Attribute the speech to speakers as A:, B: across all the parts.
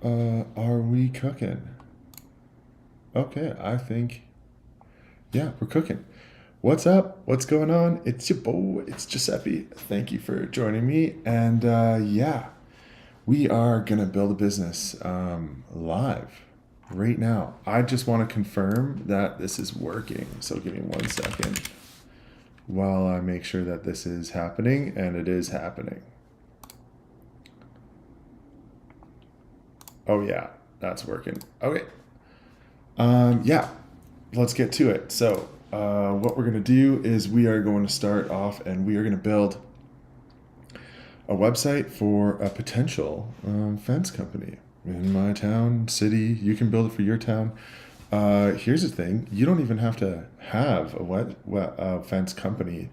A: Are we cooking? Okay, I think, yeah, we're cooking. What's up? What's going on? It's your boy, it's Giuseppe. Thank you for joining me. And yeah, we are going to build a business live right now. I just want to confirm that this is working. So give me 1 second while I make sure that this is happening, and it is happening. Oh, yeah, that's working. Okay. Yeah, let's get to it. So, what we're going to do is we are going to start off and we are going to build a website for a potential fence company in my town, city. You can build it for your town. Here's the thing: you don't even have to have a fence company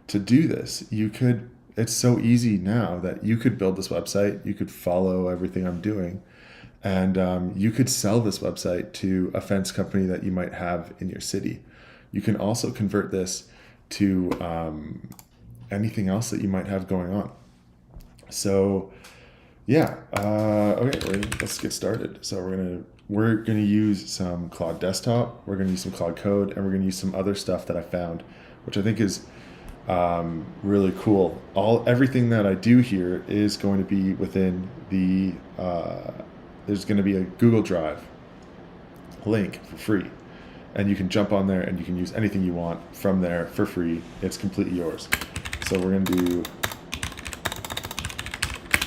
A: to do this. You could. It's so easy now that you could build this website. You could follow everything I'm doing, and you could sell this website to a fence company that you might have in your city. You can also convert this to anything else that you might have going on. So yeah, okay, let's get started. So we're gonna use some Claude Desktop, we're gonna use some Claude Code, and we're gonna use some other stuff that I found, which I think is really cool. Everything that I do here is going to be within the there's going to be a Google Drive link for free, and you can jump on there and you can use anything you want from there for free. It's completely yours. So we're going to do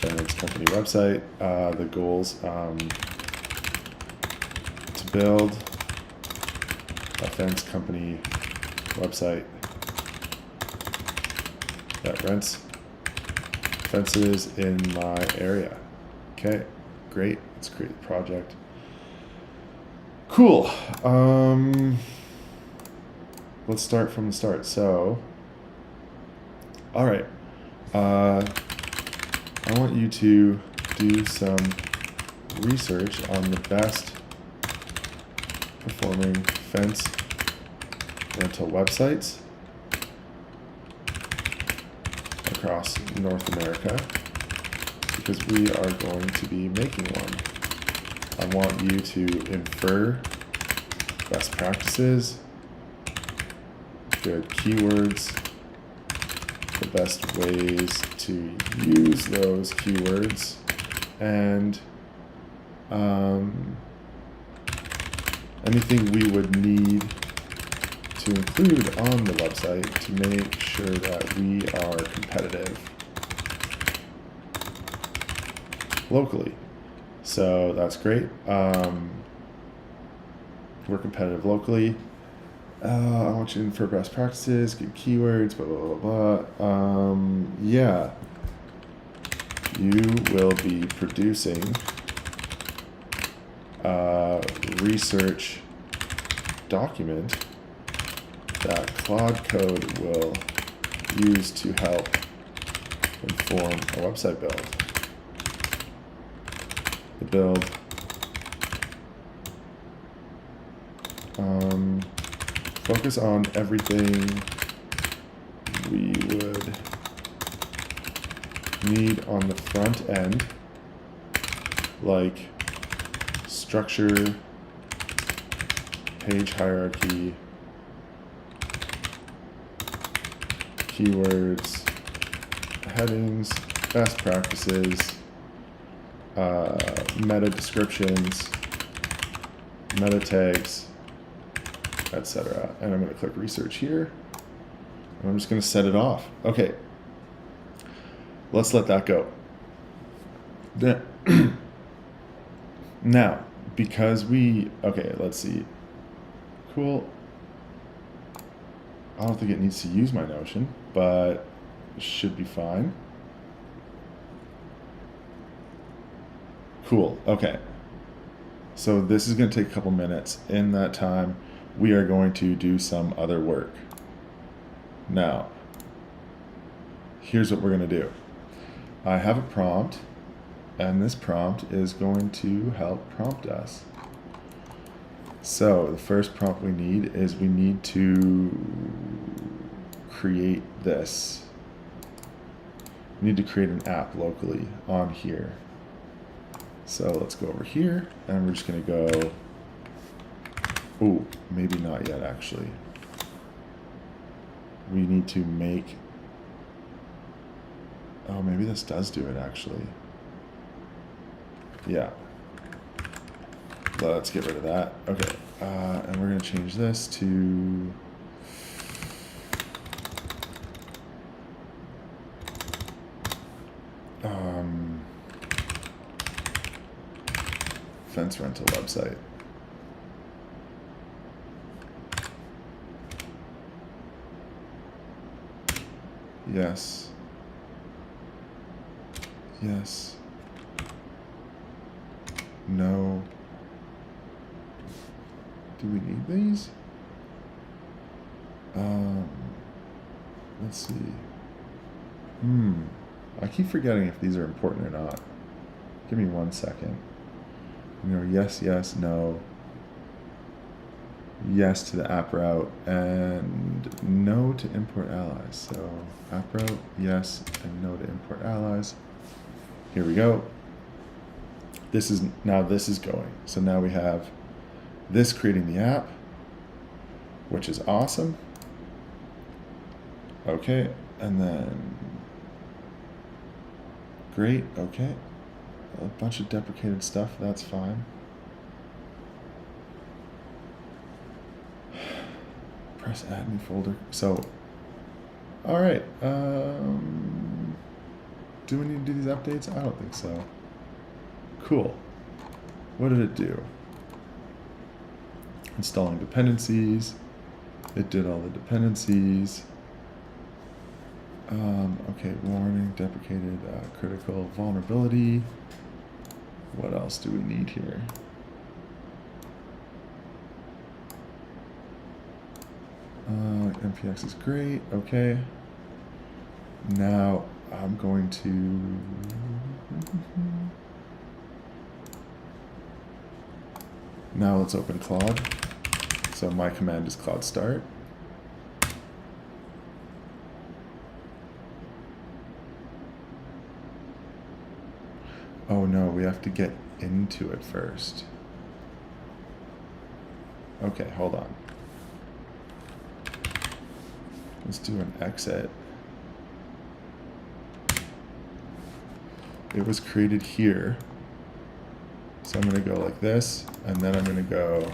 A: fence company website. The goals to build a fence company website that rents fences in my area. Okay, great. Let's create the project. Cool. Let's start from the start. So, all right. I want you to do some research on the best performing fence rental websites across North America, because we are going to be making one. I want you to infer best practices, good keywords, the best ways to use those keywords, and anything we would need to include on the website to make sure that we are competitive locally. So that's great. We're competitive locally. I want you to infer best practices, good keywords, blah, blah, blah, blah. Yeah. You will be producing a research document that Claude Code will use to help inform a website build. The build focus on everything we would need on the front end, like structure, page hierarchy, keywords, headings, best practices, meta descriptions, meta tags, etc. And I'm going to click research here. And I'm just going to set it off. Okay. Let's let that go. Now, because okay, let's see. Cool. I don't think it needs to use my Notion, but it should be fine. Cool. Okay. So this is going to take a couple minutes. In that time, we are going to do some other work. Now, here's what we're going to do. I have a prompt, and this prompt is going to help prompt us. So the first prompt we need is we need to create this. We need to create an app locally on here. So let's go over here, and we're just going to go, oh, maybe not yet, actually. We need to make, oh, maybe this does do it, actually. Yeah. Let's get rid of that. Okay, and we're going to change this to fence rental website. Yes. Yes. No. Do we need these? Let's see. I keep forgetting if these are important or not. Give me 1 second. You know, yes, yes, no. Yes to the app route, and no to import allies. So app route, yes, and no to import allies. Here we go. This is going. So now we have this creating the app, which is awesome. Okay, and then great, okay. A bunch of deprecated stuff, that's fine. Press add new folder. So, all right. Do we need to do these updates? I don't think so. Cool. What did it do? Installing dependencies. It did all the dependencies. Okay, warning, deprecated, critical vulnerability. What else do we need here? NPX is great, okay. Now I'm going to now let's open Claude. So my command is Claude start. Oh no, we have to get into it first. Okay, hold on. Let's do an exit. It was created here. So I'm going to go like this, and then I'm going to go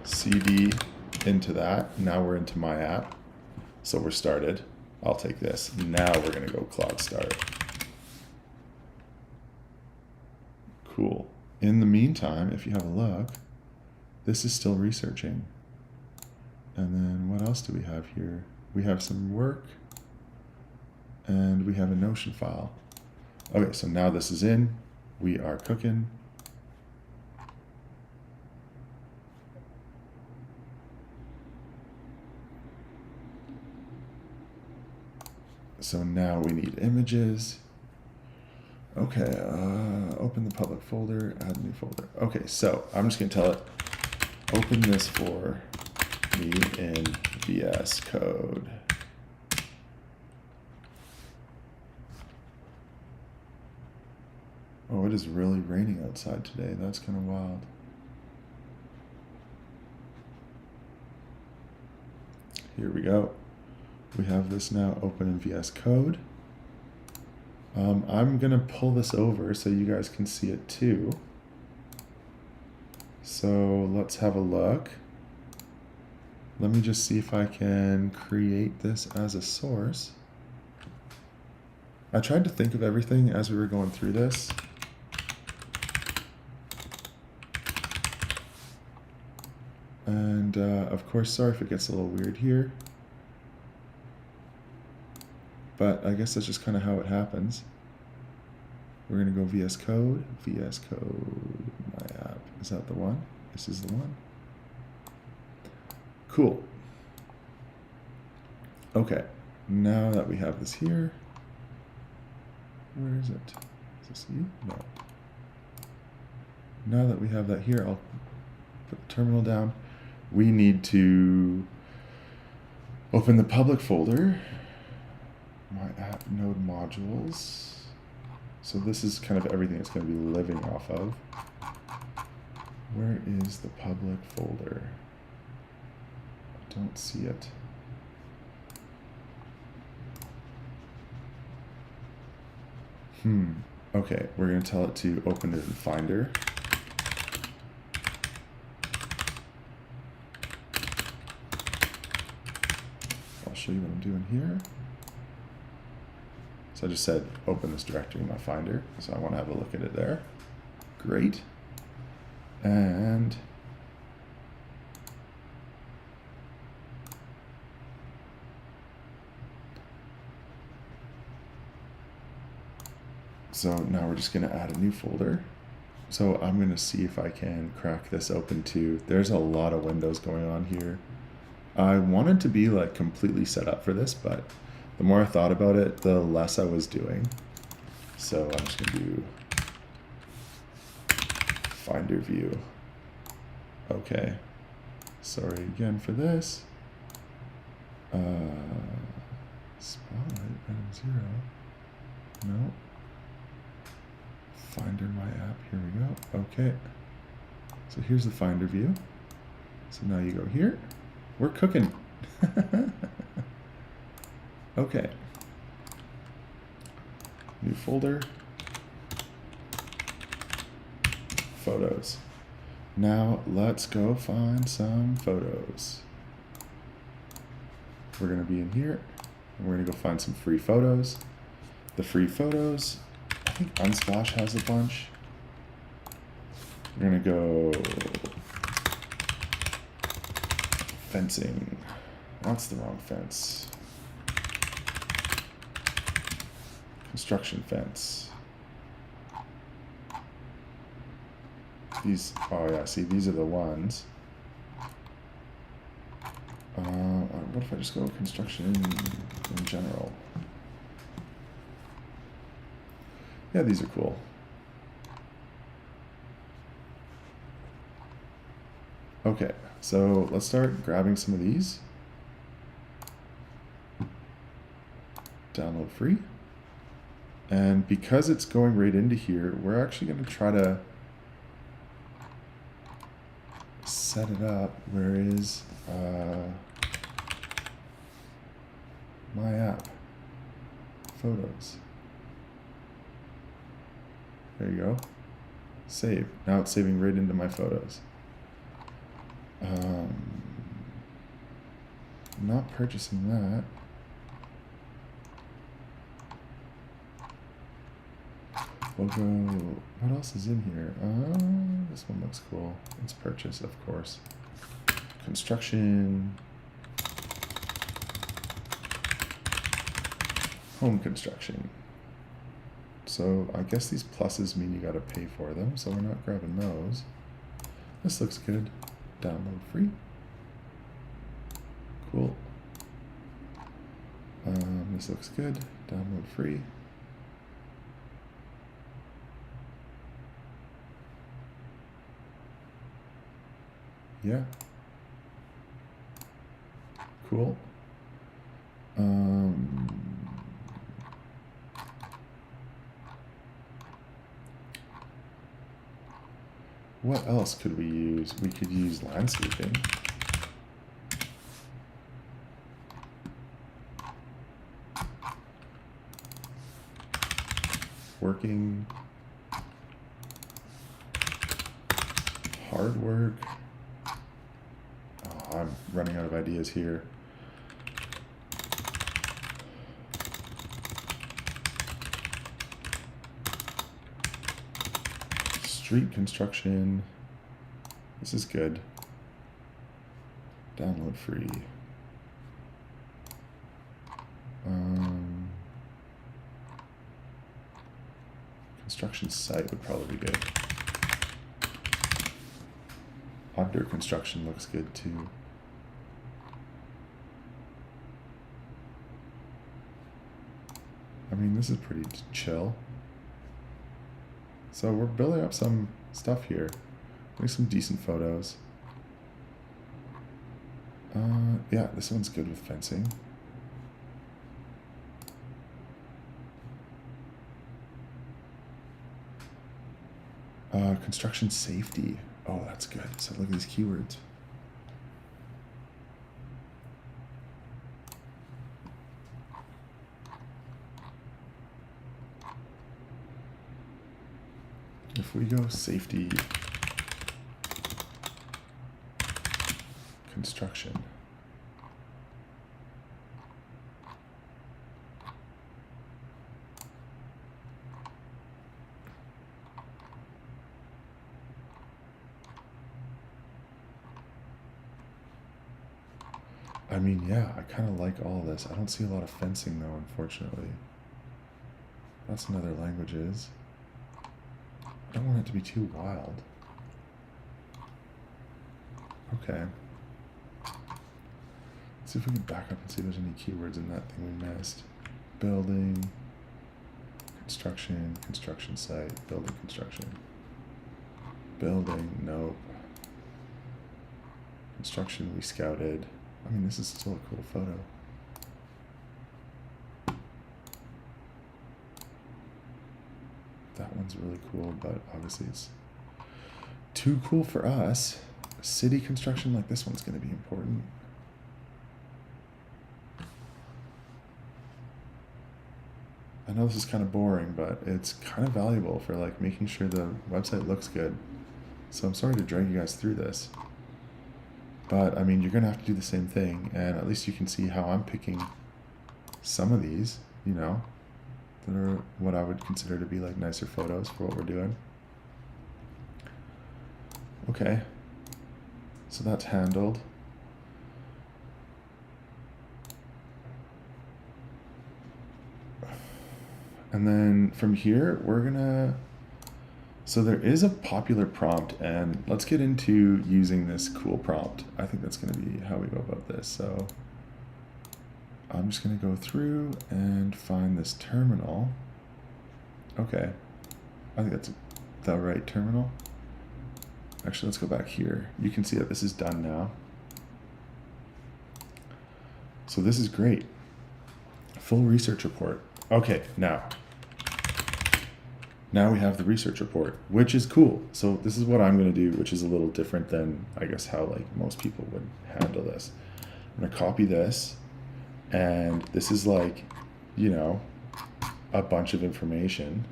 A: CD into that. Now we're into my app. So we're started. I'll take this. Now we're going to go Claude start. Cool. In the meantime, if you have a look, this is still researching. And then what else do we have here? We have some work, and we have a Notion file. Okay, so now this is in. We are cooking. So now we need images. Okay, open the public folder, add new folder. Okay, so I'm just gonna tell it, open this for me in VS Code. Oh, it is really raining outside today. That's kind of wild. Here we go. We have this now open in VS Code. I'm gonna pull this over so you guys can see it too. So let's have a look. Let me just see if I can create this as a source. I tried to think of everything as we were going through this. And of course, sorry if it gets a little weird here. But I guess that's just kind of how it happens. We're going to go VS Code, my app. Is that the one? This is the one. Cool. Okay, now that we have this here, where is it? Is this you? No. Now that we have that here, I'll put the terminal down. We need to open the public folder, my app node modules. So this is kind of everything it's going to be living off of. Where is the public folder? I don't see it. Okay, we're going to tell it to open it in Finder. I'll show you what I'm doing here. So I just said, open this directory in my Finder. So I want to have a look at it there. Great. And so now we're just going to add a new folder. So I'm going to see if I can crack this open too. There's a lot of windows going on here. I wanted to be like completely set up for this, but the more I thought about it, the less I was doing. So I'm just going to do Finder view. Okay. Sorry again for this. Spotlight item 0. No. Finder my app. Here we go. Okay. So here's the Finder view. So now you go here. We're cooking. Okay. New folder. Photos. Now let's go find some photos. We're going to be in here. And we're going to go find some free photos. The free photos, I think Unsplash has a bunch. We're going to go fencing. That's the wrong fence. Construction fence. These, oh yeah, see, these are the ones. What if I just go construction in general? Yeah, these are cool. Okay, so let's start grabbing some of these. Download free. And because it's going right into here, we're actually going to try to set it up. Where is my app? Photos. There you go. Save. Now it's saving right into my photos. Not purchasing that. We'll go, what else is in here? This one looks cool. Let's purchase, of course. Construction. Home construction. So I guess these pluses mean you gotta pay for them, so we're not grabbing those. This looks good. Download free. Cool. This looks good. Download free. Yeah. Cool. What else could we use? We could use landscaping. Working. Hard work. Oh, I'm running out of ideas here. Street construction. This is good. Download free. Construction site would probably be good. Under construction looks good too. I mean, this is pretty chill. So we're building up some stuff here. Make some decent photos. Yeah, this one's good with fencing. Construction safety. Oh, that's good. So look at these keywords. If we go safety, construction. I mean, yeah, I kind of like all of this. I don't see a lot of fencing though, unfortunately. That's in other languages. I don't want it to be too wild. Okay. Let's see if we can back up and see if there's any keywords in that thing we missed. Building, construction, construction site, building, construction. Building, nope. Construction, we scouted. I mean, this is still a cool photo. That one's really cool, but obviously it's too cool for us. City construction like this one's going to be important. I know this is kind of boring, but it's kind of valuable for like making sure the website looks good. So I'm sorry to drag you guys through this. But I mean, you're going to have to do the same thing, and at least you can see how I'm picking some of these, you know, that are what I would consider to be like nicer photos for what we're doing. Okay, so that's handled. And then from here, we're gonna, so there is a popular prompt, and let's get into using this cool prompt. I think that's gonna be how we go about this. So I'm just gonna go through and find this terminal. Okay, I think that's the right terminal. Actually, let's go back here. You can see that this is done now. So this is great. Full research report. Okay, now we have the research report, which is cool. So this is what I'm going to do, which is a little different than I guess how like most people would handle this. I'm going to copy this, and this is like, you know, a bunch of information,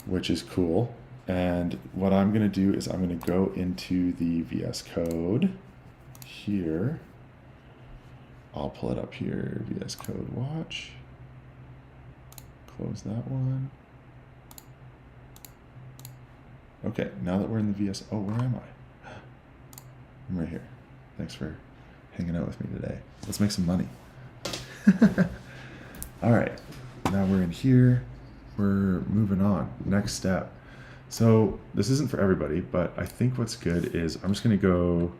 A: which is cool. And what I'm going to do is I'm going to go into the VS Code here. I'll pull it up here, VS Code watch. Close that one. Okay, now that we're in the VS, oh, where am I? I'm right here. Thanks for hanging out with me today. Let's make some money. All right, now we're in here. We're moving on. Next step. So this isn't for everybody, but I think what's good is I'm just going to go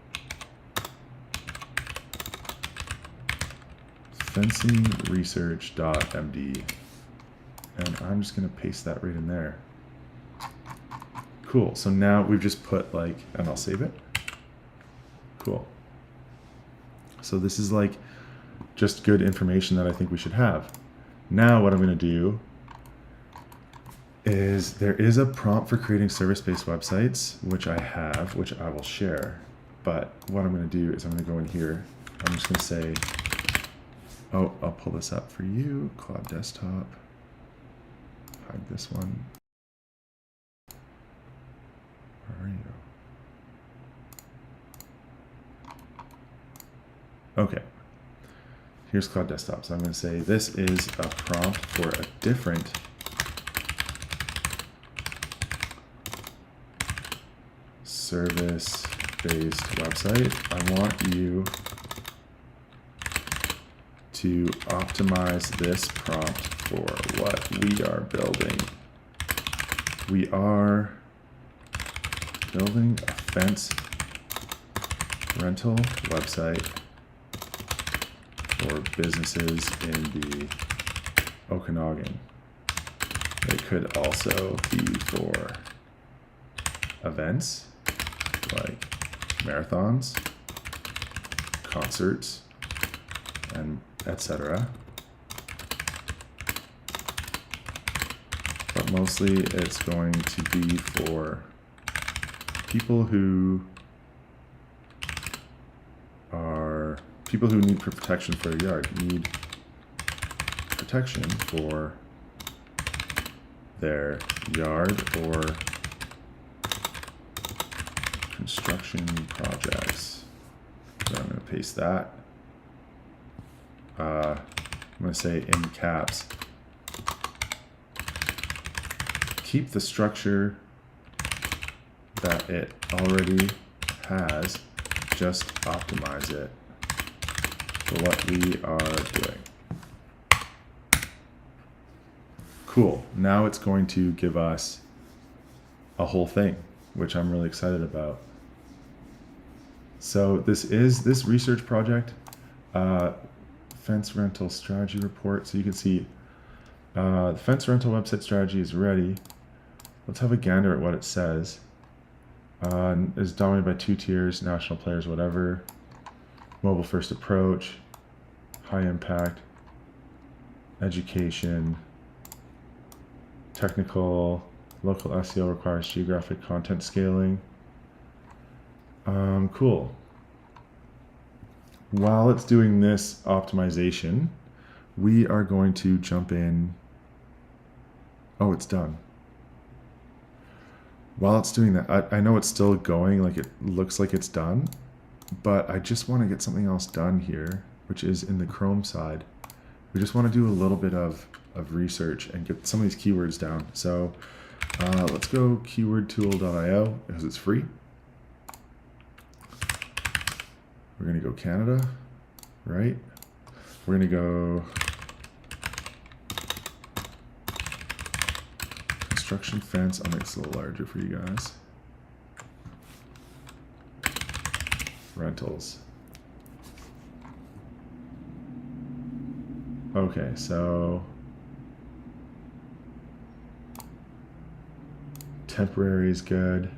A: fencingresearch.md, and I'm just going to paste that right in there. Cool. So now we've just put like, and I'll save it. Cool. So this is like just good information that I think we should have. Now what I'm going to do is there is a prompt for creating service-based websites, which I have, which I will share. But what I'm going to do is I'm going to go in here. I'm just going to say, oh, I'll pull this up for you. Claude desktop. Hide this one. Where are you? Okay. Here's Claude desktop. So I'm going to say this is a prompt for a different service-based website. I want you to optimize this prompt for what we are building. We are building a fence rental website for businesses in the Okanagan. It could also be for events like marathons, concerts, and etc. But Mostly it's going to be for people who need protection for a yard, need protection for their yard or construction projects. So I'm going to paste that. I'm going to say in caps. Keep the structure that it already has, just optimize it for what we are doing. Cool. Now it's going to give us a whole thing, which I'm really excited about. So this research project, fence rental strategy report. So you can see the fence rental website strategy is ready. Let's have a gander at what it says. Is dominated by 2 tiers, national players, whatever. Mobile first approach, high impact, education, technical, local SEO requires geographic content scaling. Cool. While it's doing this optimization, we are going to jump in. Oh, it's done. While it's doing that, I know it's still going, like it looks like it's done, but I just want to get something else done here, which is in the Chrome side. We just want to do a little bit of research and get some of these keywords down. So let's go keywordtool.io because it's free. We're going to go Canada, right? We're going to go construction fence. I'll make this a little larger for you guys. Rentals. Okay, so temporary is good.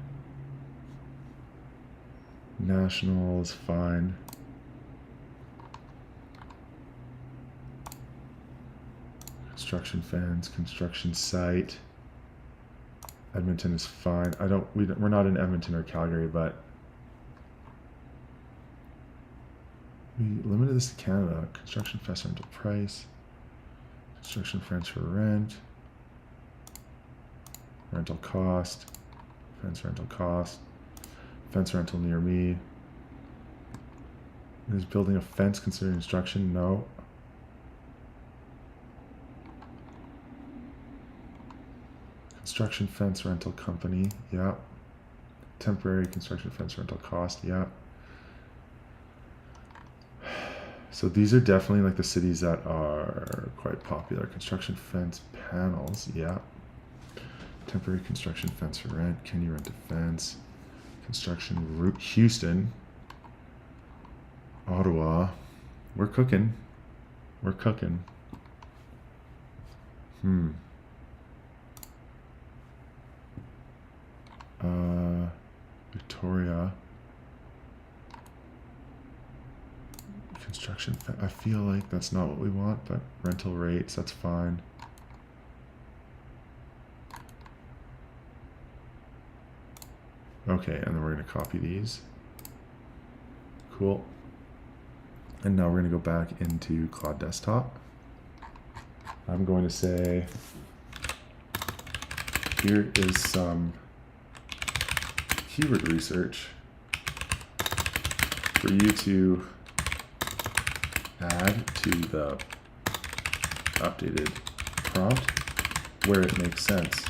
A: National is fine. Construction fence, construction site. Edmonton is fine. We're not in Edmonton or Calgary, but we limited this to Canada. Construction fence rental price. Construction fence for rent. Rental cost. Fence rental cost. Fence rental near me. Is building a fence considered construction? No. Construction fence rental company. Yeah. Temporary construction fence rental cost. Yeah. So these are definitely like the cities that are quite popular. Construction fence panels. Yeah. Temporary construction fence for rent. Can you rent a fence? Construction route. Houston. Ottawa. We're cooking. We're cooking. Victoria. Construction. I feel like that's not what we want, but rental rates, that's fine. Okay, and then we're going to copy these. Cool. And now we're going to go back into Claude Desktop. I'm going to say, here is some keyword research for you to add to the updated prompt where it makes sense.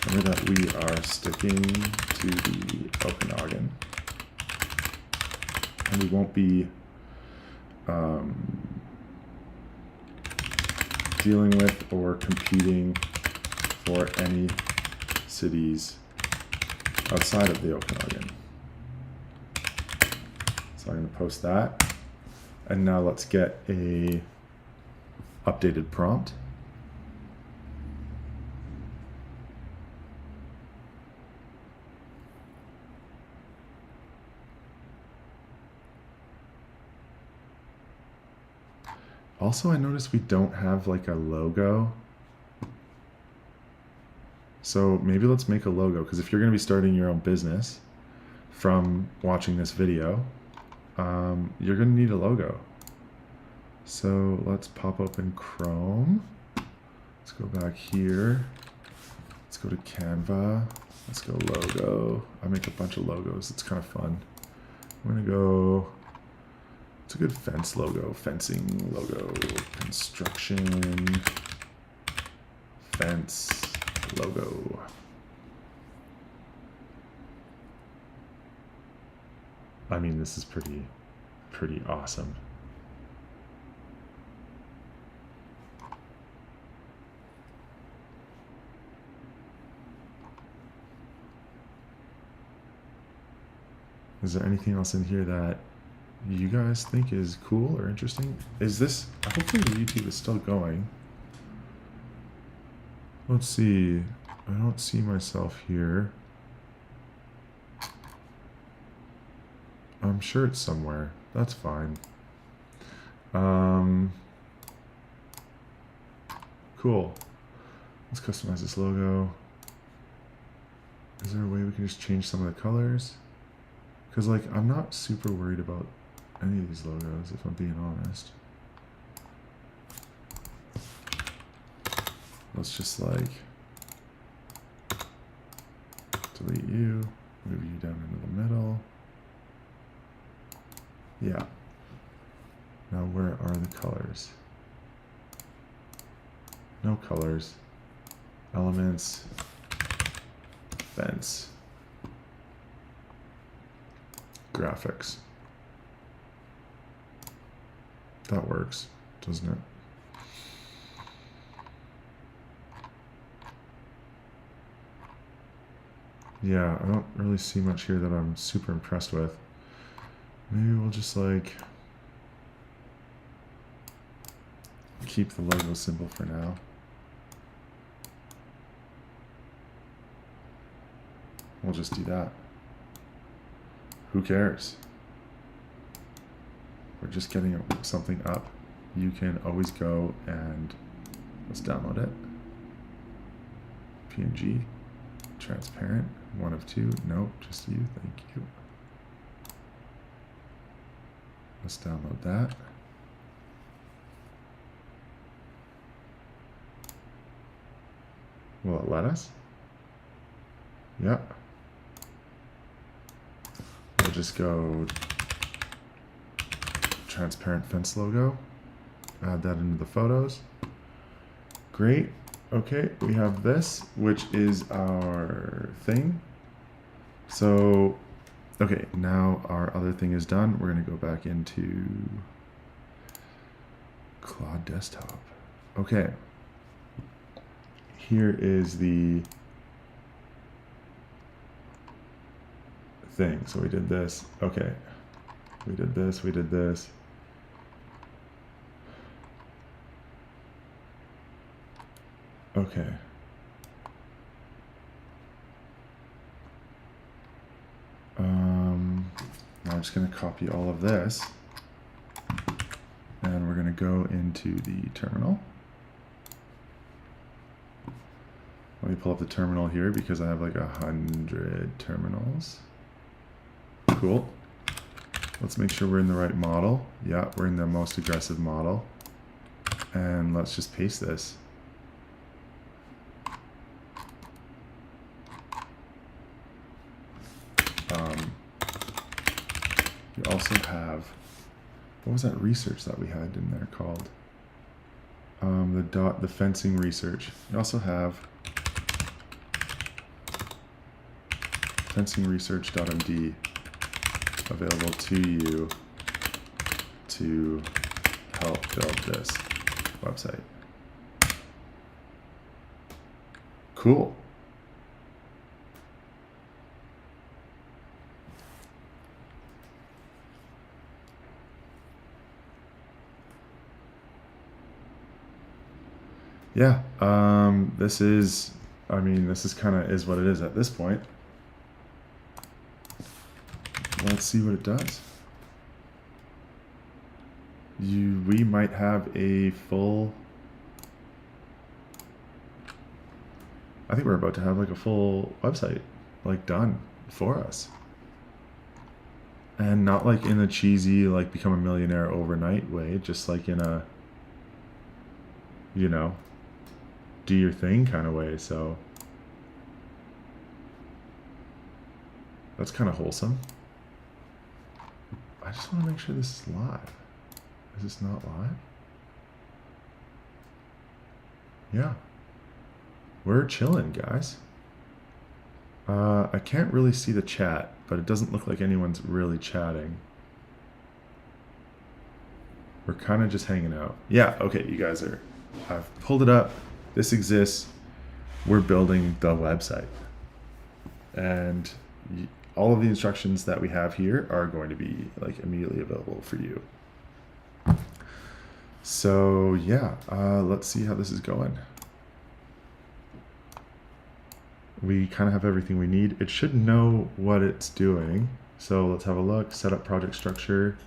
A: Remember that we are sticking to the Okanagan, and we won't be dealing with or competing for any cities outside of the Okanagan. So I'm going to post that. And now let's get a updated prompt. Also, I noticed we don't have like a logo So maybe let's make a logo, because if you're going to be starting your own business from watching this video, you're going to need a logo. So let's pop open Chrome. Let's go back here. Let's go to Canva. Let's go logo. I make a bunch of logos. It's kind of fun. I'm going to go, it's a good fence logo, fencing logo, construction, fence logo. I mean, this is pretty awesome. Is there anything else in here that you guys think is cool or interesting? Is this, hopefully the YouTube is still going. Let's see. I don't see myself here. I'm sure it's somewhere. That's fine. Cool. Let's customize this logo. Is there a way we can just change some of the colors? Because, like, I'm not super worried about any of these logos, if I'm being honest. Let's just, like, delete you, move you down into the middle. Yeah. Now, where are the colors? No colors. Elements. Fence. Graphics. That works, doesn't it? Yeah, I don't really see much here that I'm super impressed with. Maybe we'll just like keep the logo symbol for now. We'll just do that. Who cares? We're just getting something up. You can always go and let's download it. PNG, transparent, 1 of 2. Nope, just you, thank you. Let's download that. Will it let us? Yep. We'll just go transparent fence logo. Add that into the photos. Great. Okay, we have this, which is our thing. So, okay, now our other thing is done. We're going to go back into Claude Desktop. Okay. Here is the thing. So we did this. Okay. We did this. We did this. Okay. Now I'm just going to copy all of this. And we're going to go into the terminal. Let me pull up the terminal here because I have like 100 terminals. Cool. Let's make sure we're in the right model. Yeah, we're in the most aggressive model. And let's just paste this. We also have, what was that research that we had in there called? The fencing research. We also have fencingresearch.md available to you to help build this website. Cool. Yeah, this is, I mean, this is kind of is what it is at this point. Let's see what it does. We might have a full I think we're about to have like a full website like done for us. And not like in a cheesy, like become a millionaire overnight way, just like in a, you know, do your thing kind of way. So that's kind of wholesome. I just want to make sure this is live. Is this not live? Yeah. We're chilling, guys. I can't really see the chat, but it doesn't look like anyone's really chatting. We're kind of just hanging out. Yeah, okay, you guys are... I've pulled it up. This exists. We're building the website. And all of the instructions that we have here are going to be like immediately available for you. So yeah, let's see how this is going. We kind of have everything we need. It should know what it's doing. So let's have a look. Set up project structure.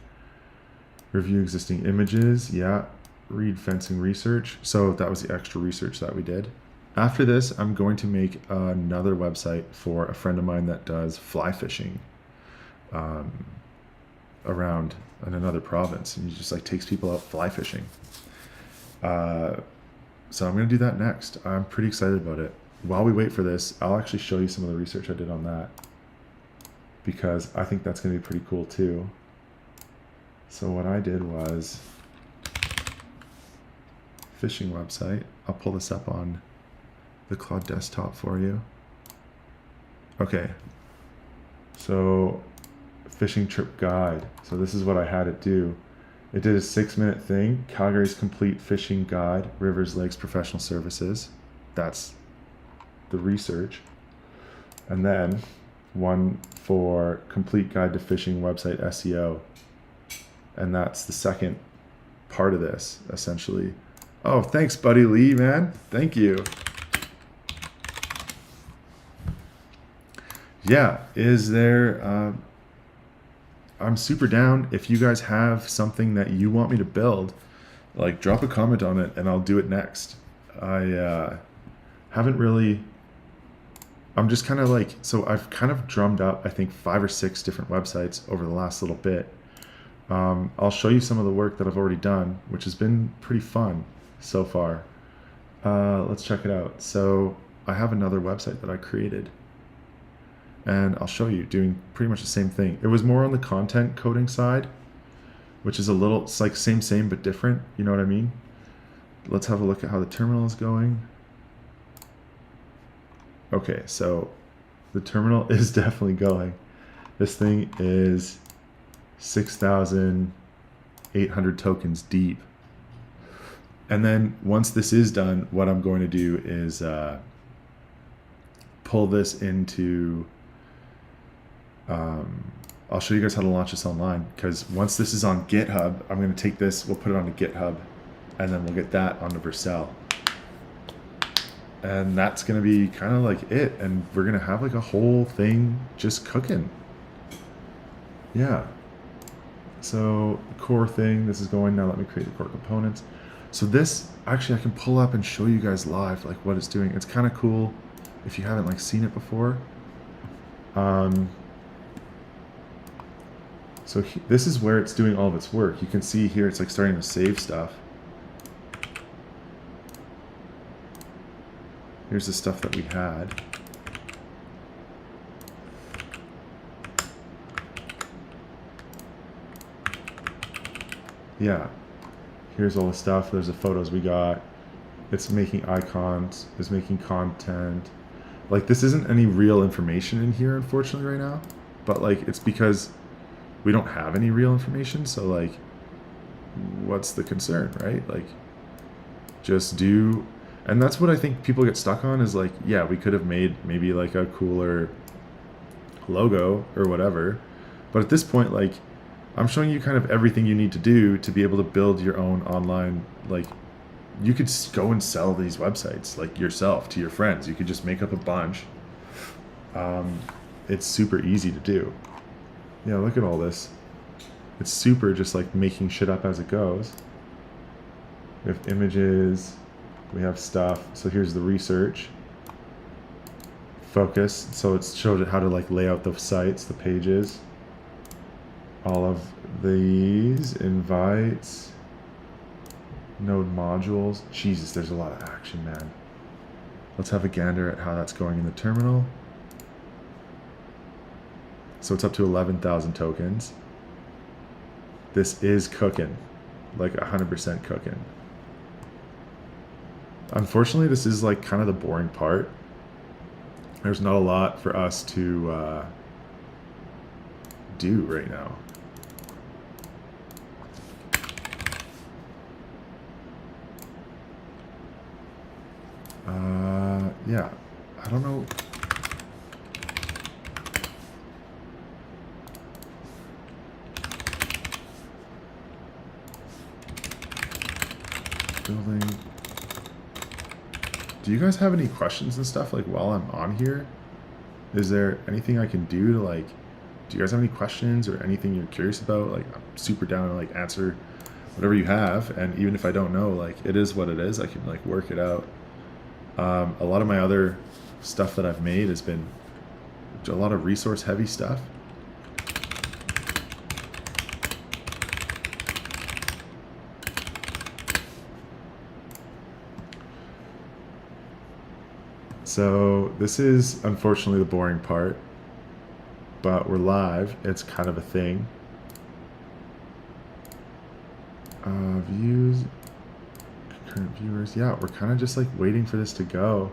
A: Review existing images. Yeah. Read fencing research. So that was the extra research that we did. After this, I'm going to make another website for a friend of mine that does fly fishing around in another province. And he just like takes people out fly fishing. So I'm going to do that next. I'm pretty excited about it. While we wait for this, I'll actually show you some of the research I did on that, because I think that's going to be pretty cool too. So what I did was fishing website. I'll pull this up on the Claude desktop for you. Okay. So fishing trip guide. So this is what I had it do. It did a 6-minute thing. Calgary's complete fishing guide, rivers, lakes, professional services. That's the research. And then one for complete guide to fishing website SEO. And that's the second part of this, essentially. Oh, thanks, Buddy Lee, man. Thank you. Yeah, is there... I'm super down. If you guys have something that you want me to build, like drop a comment on it and I'll do it next. I haven't really... I'm just kind of like... So I've kind of drummed up, I think, 5 or 6 different websites over the last little bit. I'll show you some of the work that I've already done, which has been pretty fun so far. Let's check it out. So I have another website that I created. And I'll show you doing pretty much the same thing. It was more on the content coding side, which is a little, it's like same, but different. You know what I mean? Let's have a look at how the terminal is going. Okay, so the terminal is definitely going. This thing is 6,800 tokens deep. And then once this is done, what I'm going to do is pull this into... I'll show you guys how to launch this online, because once this is on GitHub, I'm going to take this, we'll put it onto GitHub, and then we'll get that onto Vercel. And that's going to be kind of like it, and we're going to have like a whole thing just cooking. Yeah. So core thing, this is going, now let me create the core components. So this, actually I can pull up and show you guys live like what it's doing. It's kind of cool if you haven't like seen it before. So this is where it's doing all of its work. You can see here it's like starting to save stuff. Here's the stuff that we had. Yeah, here's all the stuff. There's the photos we got. It's making icons, it's making content. Like this isn't any real information in here, unfortunately, right now. But like, it's because we don't have any real information. So like, what's the concern, right? Like, just do, and that's what I think people get stuck on is like, yeah, we could have made maybe like a cooler logo or whatever. But at this point, like, I'm showing you kind of everything you need to do to be able to build your own online, like, you could go and sell these websites like yourself to your friends. You could just make up a bunch. It's super easy to do. Yeah, look at all this. It's super just like making shit up as it goes. We have images, we have stuff. So here's the research. focus. So it's showed it how to like lay out the sites, the pages. All of these invites, node modules. Jesus, there's a lot of action, man. Let's have a gander at how that's going in the terminal. So it's up to 11,000 tokens. This is cooking, like 100% cooking. Unfortunately, this is like kind of the boring part. There's not a lot for us to do right now. Yeah, I don't know. Building. Do you guys have any questions and stuff like while I'm on here? Is there anything I can do to like, do you guys have any questions or anything you're curious about? Like, I'm super down to like answer whatever you have. And even if I don't know, like it is what it is, I can like work it out. A lot of my other stuff that I've made has been a lot of resource heavy stuff. So this is unfortunately the boring part, but we're live. It's kind of a thing. Views, current viewers. Yeah, we're kind of just like waiting for this to go.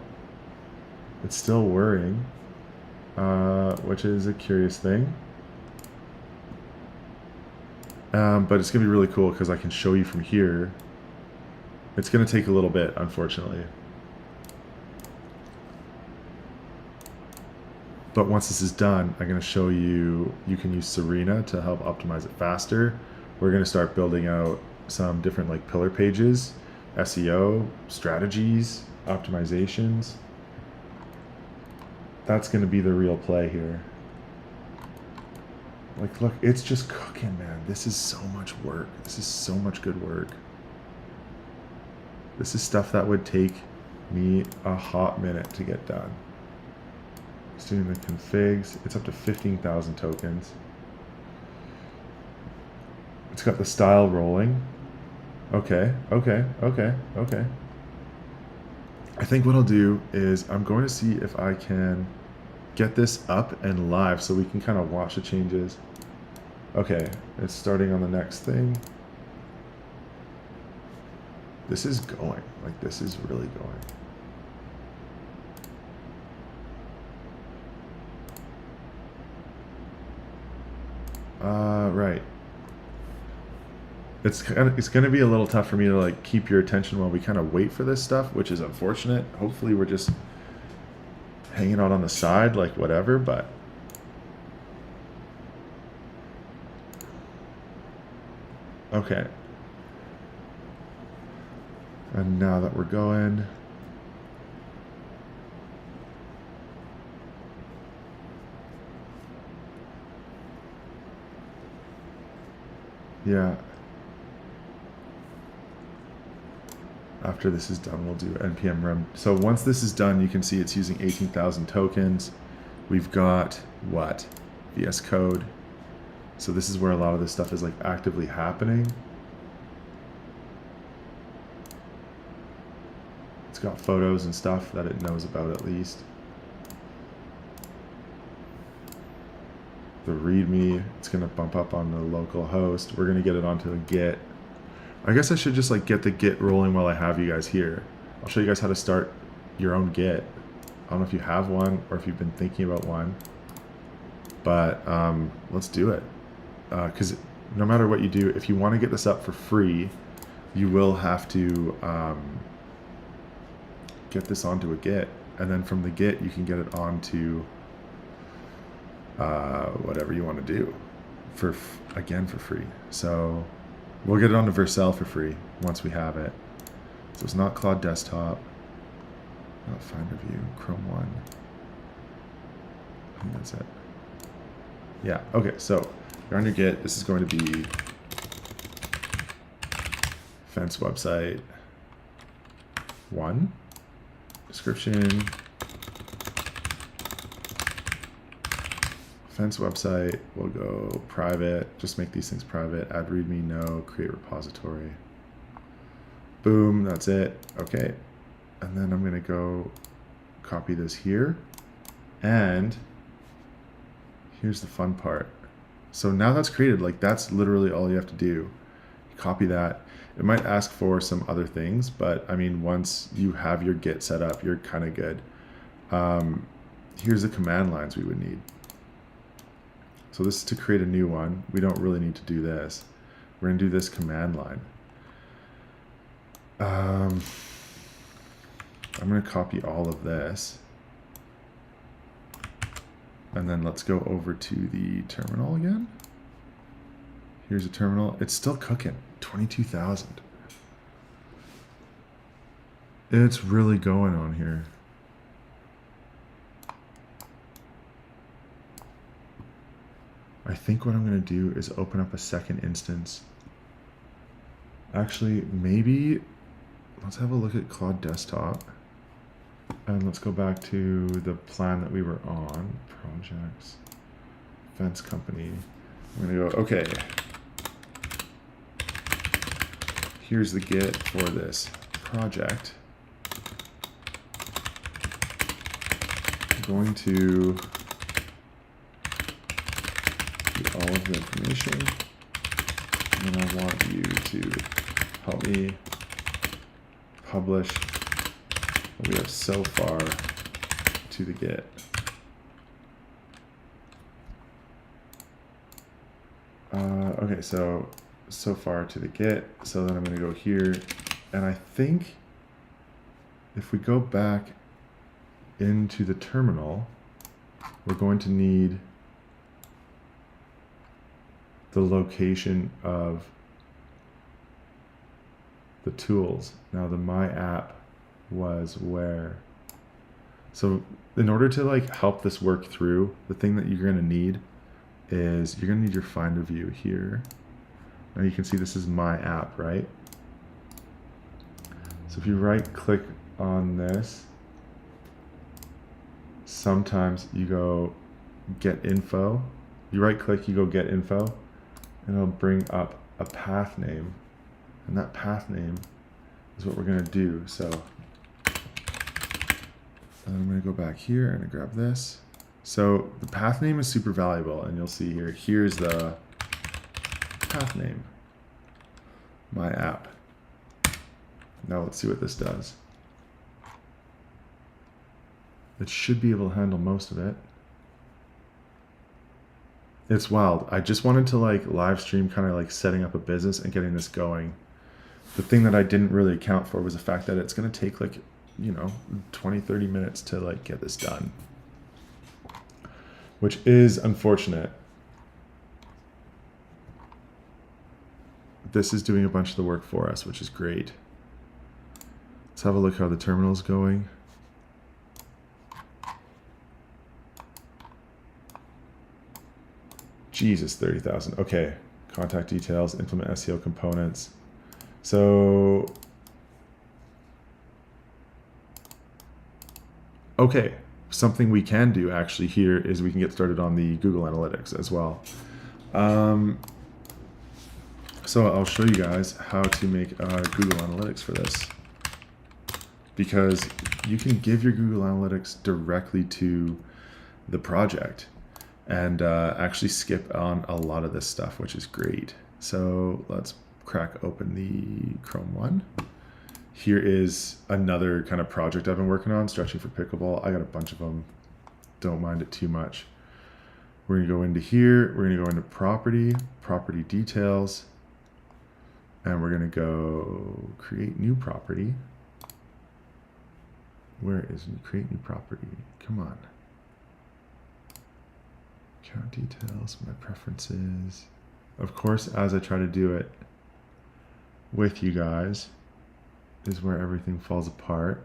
A: It's still whirring, which is a curious thing. But it's gonna be really cool because I can show you from here. It's gonna take a little bit, unfortunately. But once this is done, I'm going to show you, you can use Serena to help optimize it faster. We're going to start building out some different like pillar pages, SEO, strategies, optimizations. That's going to be the real play here. Like, look, it's just cooking, man. This is so much work. This is so much good work. This is stuff that would take me a hot minute to get done. It's doing the configs. It's up to 15,000 tokens. It's got the style rolling. Okay, okay, okay, okay. I think what I'll do is I'm going to see if I can get this up and live so we can kind of watch the changes. Okay, it's starting on the next thing. This is going. Like, this is really going. Right. It's going to be a little tough for me to like keep your attention while we kind of wait for this stuff, which is unfortunate. Hopefully we're just hanging out on the side, like whatever, but okay. And now that we're going, yeah. After this is done, we'll do npm run. So once this is done, you can see it's using 18,000 tokens. We've got what? VS Code. So this is where a lot of this stuff is like actively happening. It's got photos and stuff that it knows about at least. The README, it's going to bump up on the local host. We're going to get it onto a Git. I guess I should just like get the Git rolling while I have you guys here. I'll show you guys how to start your own Git. I don't know if you have one or if you've been thinking about one, but let's do it. Because no matter what you do, if you want to get this up for free, you will have to get this onto a Git, and then from the Git you can get it onto whatever you want to do for free. So we'll get it onto Vercel for free once we have it. So it's not Claude Desktop. Not Find Review, Chrome 1. I think that's it. Yeah, okay, so you're on your Git. This is going to be Fence website 1. Description. fence website, we'll go private, just make these things private, add readme, no, create repository. Boom, that's it. Okay. And then I'm going to go copy this here. And here's the fun part. So now that's created, like that's literally all you have to do. Copy that. It might ask for some other things, but I mean, once you have your Git set up, you're kind of good. Here's the command lines we would need. So this is to create a new one. We don't really need to do this. We're going to do this command line. I'm going to copy all of this. And then let's go over to the terminal again. Here's a terminal. It's still cooking. 22,000. It's really going on here. I think what I'm going to do is open up a second instance. Actually, maybe let's have a look at Claude Desktop. And let's go back to the plan that we were on. Projects, fence company. I'm going to go, okay. Here's the Git for this project. I'm going to get all of the information. And then I want you to help me publish what we have so far to the Git. Okay, so far to the Git. So then I'm going to go here, and I think if we go back into the terminal, we're going to need the location of the tools. Now the my app was where. So in order to like help this work through, the thing that you're going to need is you're going to need your Finder view here. Now you can see this is my app, right? So if you right click on this, sometimes you go get info. You right click, you go get info, and it'll bring up a path name. And that path name is what we're going to do. So I'm going to go back here and grab this. So the path name is super valuable, and you'll see here, here's the path name, my app. Now let's see what this does. It should be able to handle most of it. It's wild. I just wanted to like live stream kind of like setting up a business and getting this going. The thing that I didn't really account for was the fact that it's going to take like, you know, 20, 30 minutes to like get this done, which is unfortunate. This is doing a bunch of the work for us, which is great. Let's have a look how the terminal's going. Jesus, 30,000. Okay, contact details, implement SEO components. So, okay, something we can do actually here is we can get started on the Google Analytics as well. So I'll show you guys how to make Google Analytics for this, because you can give your Google Analytics directly to the project and actually skip on a lot of this stuff, which is great. So let's crack open the Chrome one. Here is another kind of project I've been working on, stretching for pickleball. I got a bunch of them. Don't mind it too much. We're gonna go into here. We're gonna go into property, property details, and we're gonna go create new property. Where is create new property? Come on. Account details, my preferences. Of course, as I try to do it with you guys, is where everything falls apart.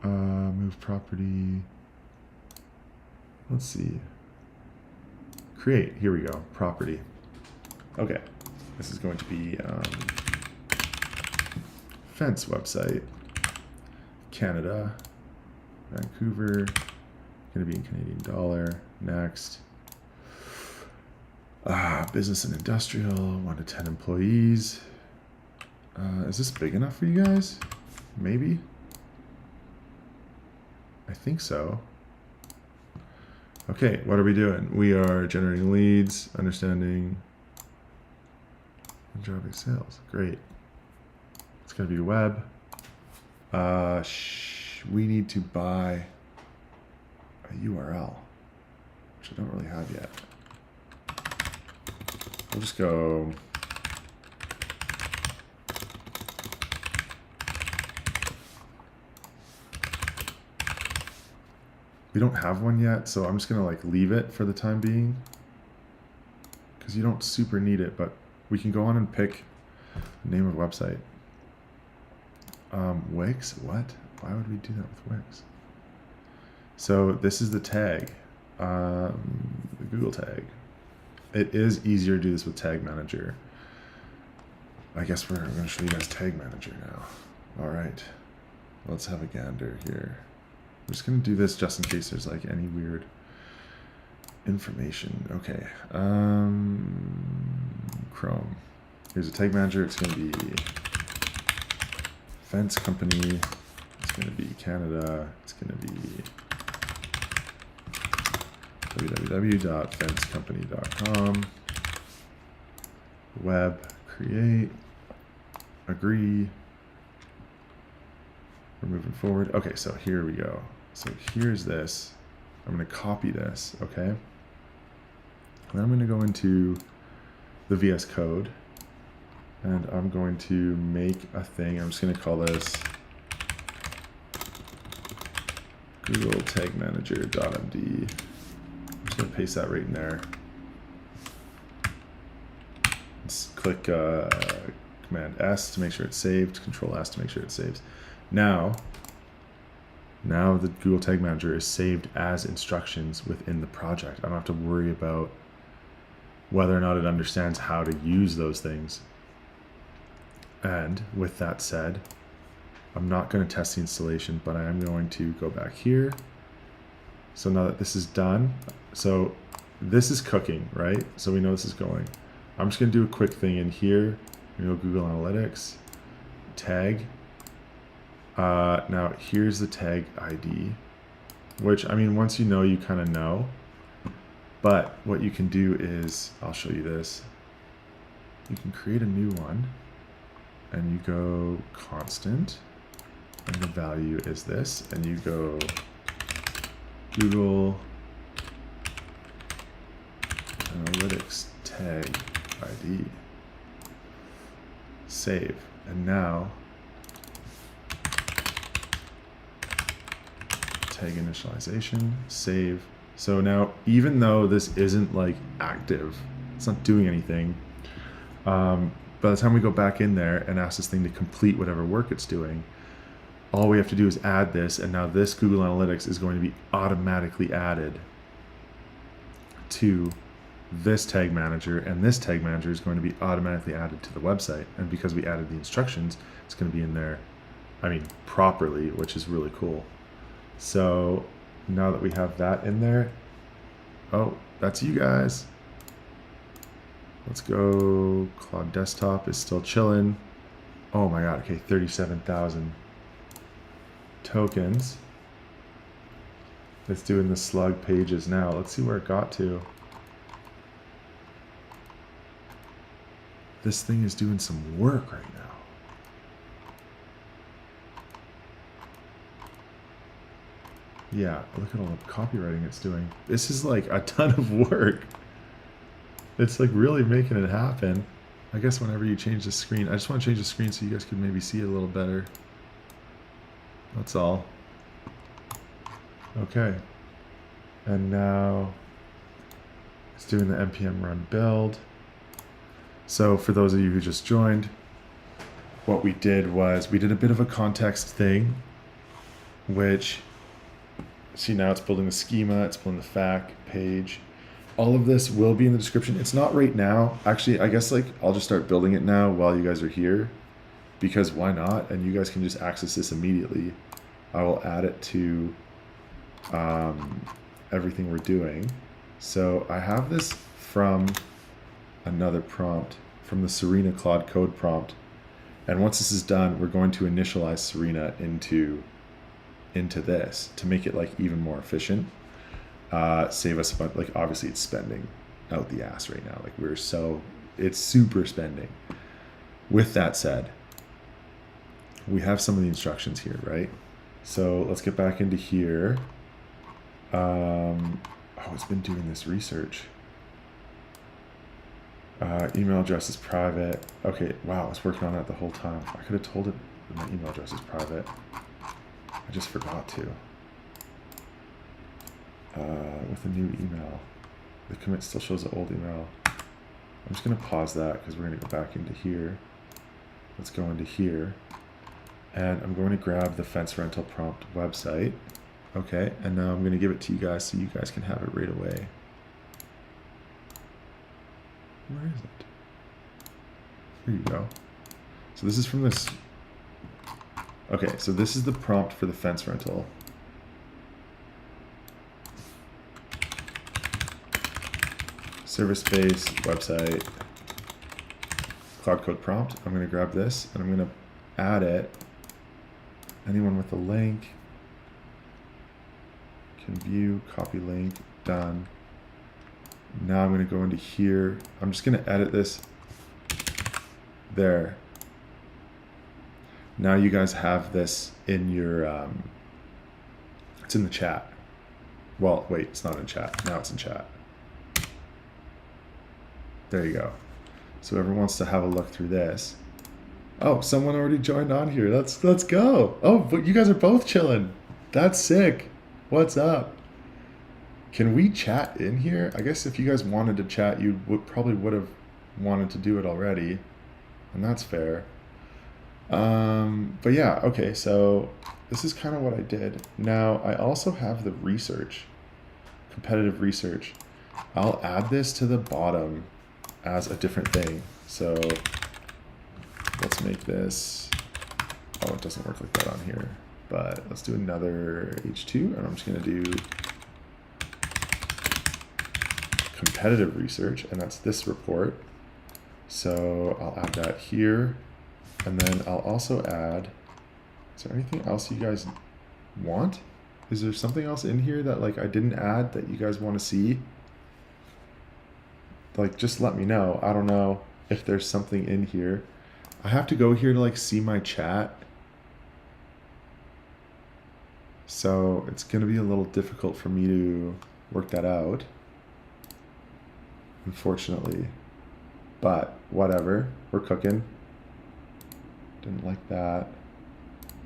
A: Move property. Let's see. Create. Here we go. Property. Okay. This is going to be fence website, Canada. Vancouver, going to be in Canadian dollar. Next. Business and industrial, 1 to 10 employees. Is this big enough for you guys? Maybe. I think so. Okay, what are we doing? We are generating leads, understanding, and driving sales. Great. It's going to be web. We need to buy a URL, which I don't really have yet. We'll just go we don't have one yet, so I'm just gonna like leave it for the time being because you don't super need it, but we can go on and pick the name of the website. Wix, what? Why would we do that with Wix? So this is the tag, the Google tag. It is easier to do this with Tag Manager. I guess we're going to show you guys Tag Manager now. All right, let's have a gander here. I'm just going to do this just in case there's like any weird information. Okay, Chrome. Here's a Tag Manager. It's going to be Fence Company. It's going to be Canada. It's going to be www.fencecompany.com. Web, create, agree. We're moving forward. Okay, so here we go. So here's this. I'm going to copy this, okay? And then I'm going to go into the VS Code, and I'm going to make a thing. I'm just going to call this Google Tag Manager.md. I'm just going to paste that right in there. Let's click Command S to make sure it's saved, Control S to make sure it saves. Now the Google Tag Manager is saved as instructions within the project. I don't have to worry about whether or not it understands how to use those things. And with that said, I'm not going to test the installation, but I am going to go back here. So now that this is done, so this is cooking, right? So we know this is going. I'm just going to do a quick thing in here. Go Google Analytics, tag. Now here's the tag ID, which, I mean, once you know, you kind of know. But what you can do is, I'll show you this. You can create a new one, and you go constant, and the value is this, and you go Google Analytics tag ID, save, and now tag initialization, save. So now, even though this isn't like active, it's not doing anything, by the time we go back in there and ask this thing to complete whatever work it's doing, all we have to do is add this, and now this Google Analytics is going to be automatically added to this tag manager, and this tag manager is going to be automatically added to the website. And because we added the instructions, it's going to be in there, I mean, properly, which is really cool. So now that we have that in there, oh, that's you guys. Let's go. Claude Desktop is still chilling. Oh my God, okay, 37,000 tokens. It's doing the slug pages now. Let's see where it got to. This thing is doing some work right now. Yeah, look at all the copywriting it's doing. This is like a ton of work. It's like really making it happen. I guess whenever you change the screen, I just want to change the screen so you guys can maybe see it a little better. That's all. Okay. And now it's doing the npm run build. So for those of you who just joined, what we did was we did a bit of a context thing, which, see, now it's building the schema, it's building the FAQ page. All of this will be in the description. It's not right now. Actually, I guess like I'll just start building it now while you guys are here, because why not? And you guys can just access this immediately. I will add it to everything we're doing. So I have this from another prompt, from the Serena Claude code prompt. And once this is done, we're going to initialize Serena into this to make it like even more efficient. Save us a bunch, like obviously it's spending out the ass right now. Like it's super spending. With that said, we have some of the instructions here, right? So let's get back into here. It's been doing this research. Email address is private. Okay, wow, I was working on that the whole time. I could have told it my email address is private. I just forgot to. With a new email. The commit still shows the old email. I'm just going to pause that because we're going to go back into here. Let's go into here. And I'm going to grab the fence rental prompt website. Okay, and now I'm going to give it to you guys so you guys can have it right away. Where is it? Here you go. So this is from this. Okay, so this is the prompt for the fence rental. Service-based website, cloud code prompt. I'm going to grab this and I'm going to add it. Anyone with a link can view, copy link, done. Now I'm going to go into here. I'm just going to edit this there. Now you guys have this in your, it's in the chat. Well, wait, it's not in chat. Now it's in chat. There you go. So whoever wants to have a look through this. Oh, someone already joined on here. Let's go. Oh, but you guys are both chilling. That's sick. What's up? Can we chat in here? I guess if you guys wanted to chat, you probably would have wanted to do it already, and that's fair. But yeah, okay, so this is kind of what I did. Now, I also have the research, competitive research. I'll add this to the bottom as a different thing. So let's make this, oh, it doesn't work like that on here, but let's do another H2, and I'm just gonna do competitive research, and that's this report. So I'll add that here, and then I'll also add, is there anything else you guys want? Is there something else in here that like I didn't add that you guys want to see? Like, just let me know. I don't know if there's something in here. I have to go here to like see my chat. So it's going to be a little difficult for me to work that out, unfortunately. But whatever, we're cooking. Didn't like that.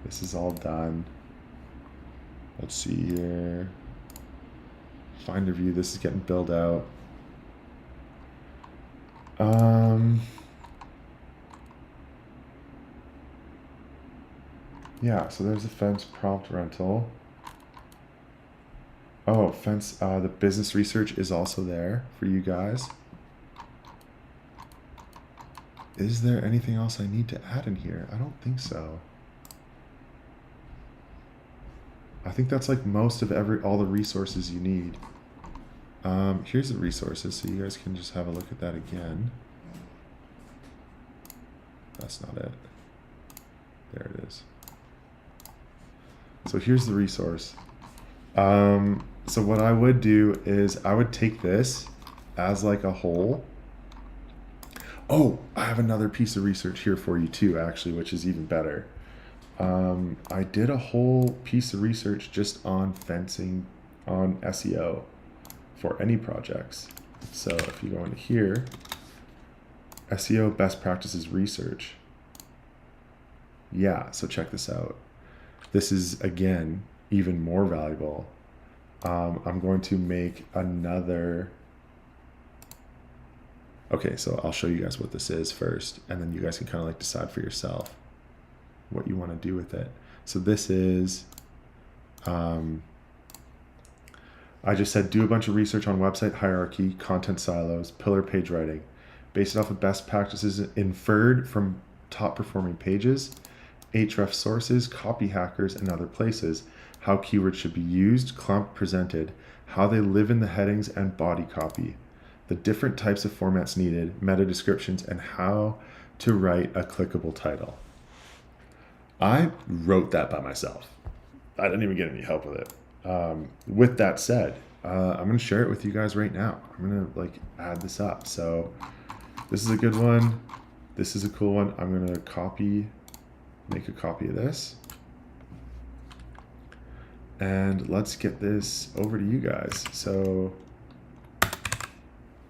A: This is all done. Let's see here. Finder view, this is getting built out. Yeah, so there's a fence prompt rental. Oh, fence, the business research is also there for you guys. Is there anything else I need to add in here? I don't think so. I think that's like most of all the resources you need. Here's the resources, so you guys can just have a look at that again. That's not it. There it is. So here's the resource. So what I would do is I would take this as like a whole. Oh, I have another piece of research here for you too, actually, which is even better. I did a whole piece of research just on fencing, on SEO for any projects. So if you go into here, SEO best practices research. Yeah, so check this out. This is, again, even more valuable. I'm going to make another. Okay, so I'll show you guys what this is first, and then you guys can kind of like decide for yourself what you want to do with it. So this is, I just said do a bunch of research on website hierarchy, content silos, pillar page writing, based it off of best practices inferred from top performing pages, href sources, copy hackers, and other places, how keywords should be used, clump presented, how they live in the headings and body copy, the different types of formats needed, meta descriptions, and how to write a clickable title. I wrote that by myself. I didn't even get any help with it. With that said, I'm going to share it with you guys right now. I'm going to add this up. So this is a good one. This is a cool one. I'm going to make a copy of this. And let's get this over to you guys. So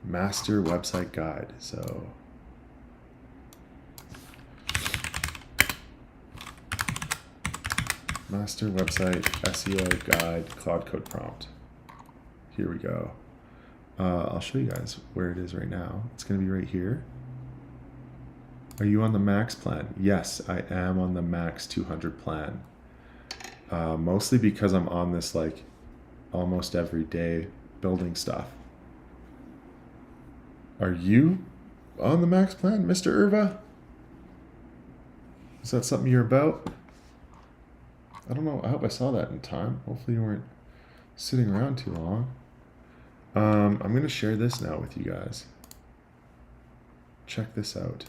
A: master website guide. So master website SEO guide Claude code prompt. Here we go. I'll show you guys where it is right now. It's going to be right here. Are you on the max plan? Yes, I am on the max 200 plan. Mostly because I'm on this almost every day building stuff. Are you on the max plan, Mr. Irva? Is that something you're about? I don't know. I hope I saw that in time. Hopefully you weren't sitting around too long. I'm going to share this now with you guys. Check this out.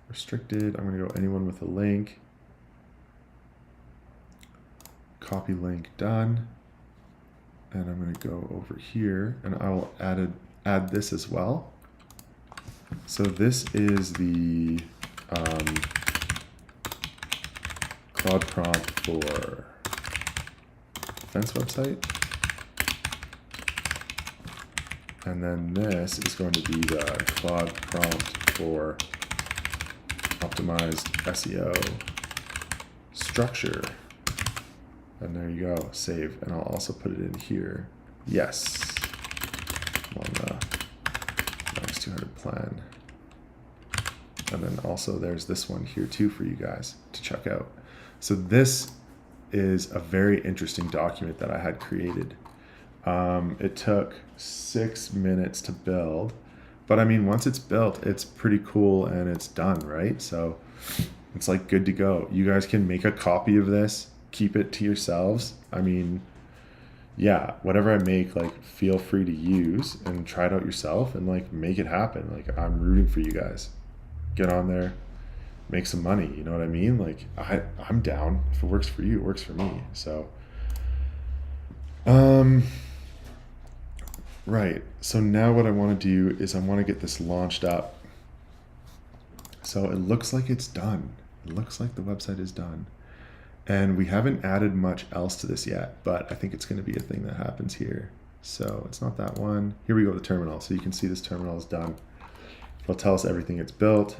A: Restricted. I'm going to go anyone with a link. Copy link done. And I'm going to go over here and I will add this as well. So this is the Claude prompt for defense website. And then this is going to be the Claude prompt for optimized SEO structure. And there you go, save. And I'll also put it in here. Yes, I'm on the max 200 plan. And then also there's this one here too for you guys to check out. So this is a very interesting document that I had created. It took 6 minutes to build, but I mean, once it's built, it's pretty cool and it's done, right? So it's good to go. You guys can make a copy of this, keep it to yourselves. I mean, yeah, whatever I make, feel free to use and try it out yourself and make it happen. I'm rooting for you guys. Get on there, make some money. You know what I mean? I'm down. If it works for you, it works for me. So, right. So now what I want to do is I want to get this launched up. So it looks like it's done. It looks like the website is done. And we haven't added much else to this yet, but I think it's going to be a thing that happens here. So it's not that one. Here we go, the terminal. So you can see this terminal is done. It'll tell us everything it's built.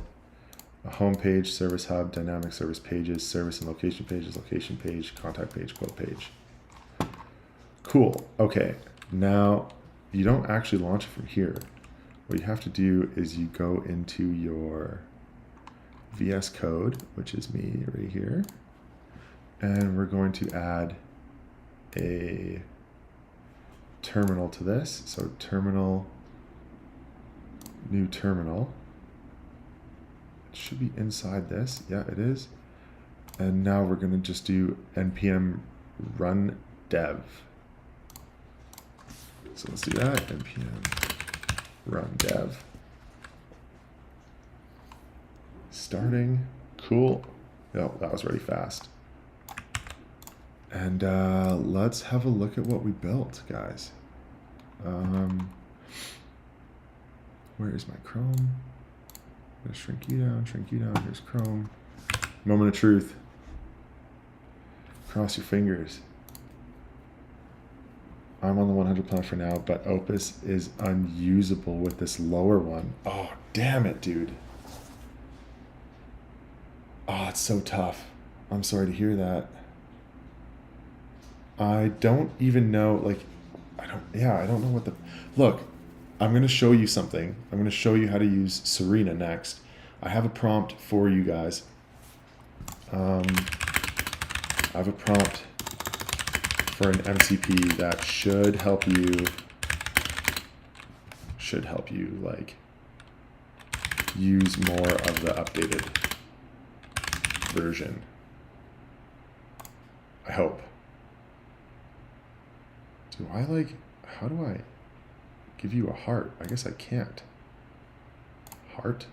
A: A home page, service hub, dynamic service pages, service and location pages, location page, contact page, quote page. Cool. Okay. Now you don't actually launch it from here. What you have to do is you go into your VS Code, which is me right here. And we're going to add a terminal to this. So terminal, new terminal. It should be inside this. Yeah, it is. And now we're going to just do npm run dev. So let's do that. Npm run dev. Starting. Cool. Oh, that was really fast. And let's have a look at what we built, guys. Where is my Chrome? I'm going to shrink you down. Here's Chrome. Moment of truth. Cross your fingers. I'm on the 100 plan for now, but Opus is unusable with this lower one. Oh, damn it, dude. Oh, it's so tough. I'm sorry to hear that. I don't even know, I don't know what look, I'm going to show you something. I'm going to show you how to use Serena next. I have a prompt for you guys. I have a prompt for an MCP that should help you, use more of the updated version. I hope. Do I like, how do I give you a heart? I guess I can't. Heart,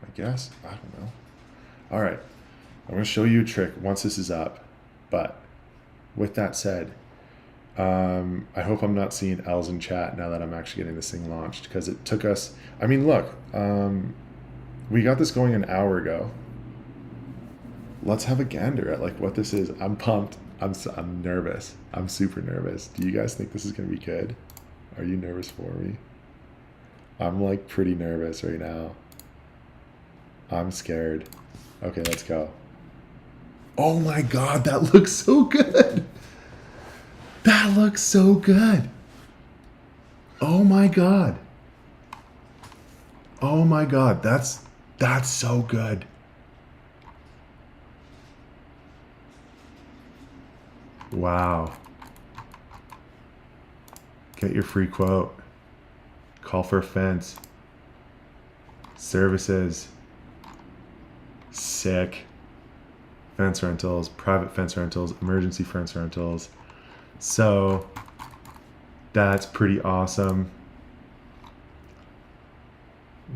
A: I guess. I don't know. All right. I'm going to show you a trick once this is up. But with that said, I hope I'm not seeing L's in chat now that I'm actually getting this thing launched, because it took us, I mean, look, we got this going an hour ago. Let's have a gander at like what this is. I'm pumped. I'm nervous. I'm super nervous. Do you guys think this is going to be good? Are you nervous for me? I'm like pretty nervous right now. I'm scared. Okay, let's go. Oh my God, that looks so good. That looks so good. Oh my God. Oh my God, that's so good. Wow. Get your free quote. Call for a fence. Services. Sick. Fence rentals, private fence rentals, emergency fence rentals. So that's pretty awesome.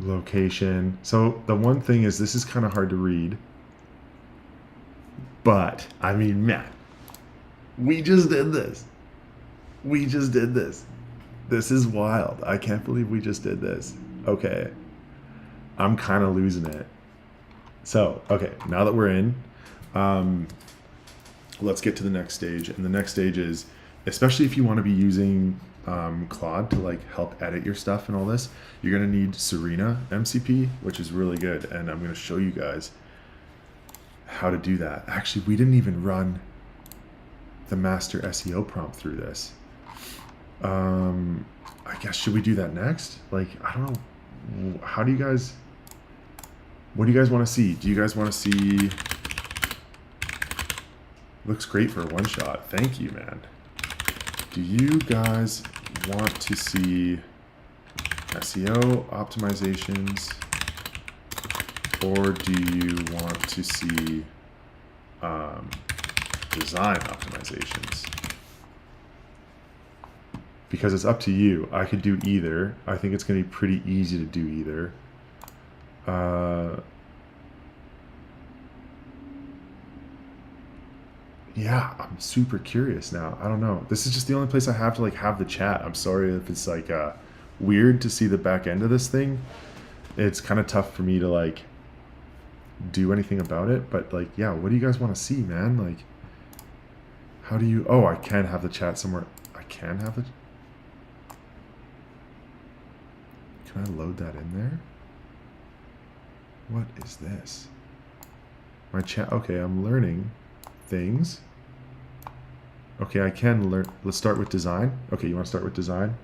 A: Location. So the one thing is, this is kind of hard to read, but I mean, man, we just did this. We just did this. This is wild. I can't believe we just did this. Okay. I'm kind of losing it. So, okay, now that we're in, let's get to the next stage. And the next stage is, especially if you want to be using Claude to like help edit your stuff and all this, you're going to need Serena MCP, which is really good. And I'm going to show you guys how to do that. Actually, we didn't even run the master SEO prompt through this. I guess, should we do that next? Like, I don't know. How do you guys, what do you guys want to see? Do you guys want to see, looks great for a one shot. Thank you, man. Do you guys want to see SEO optimizations, or do you want to see design optimizations? Because it's up to you. I could do either. I think it's going to be pretty easy to do either. Yeah, I'm super curious now. I don't know. This is just the only place I have to like have the chat. I'm sorry if it's like weird to see the back end of this thing. It's kind of tough for me to like do anything about it. But like, yeah, what do you guys want to see, man? Like, how do you? Oh, I can have the chat somewhere. I can have it. Can I load that in there? What is this? My chat. Okay, I'm learning things. Okay, I can learn. Let's start with design. Okay, you want to start with design?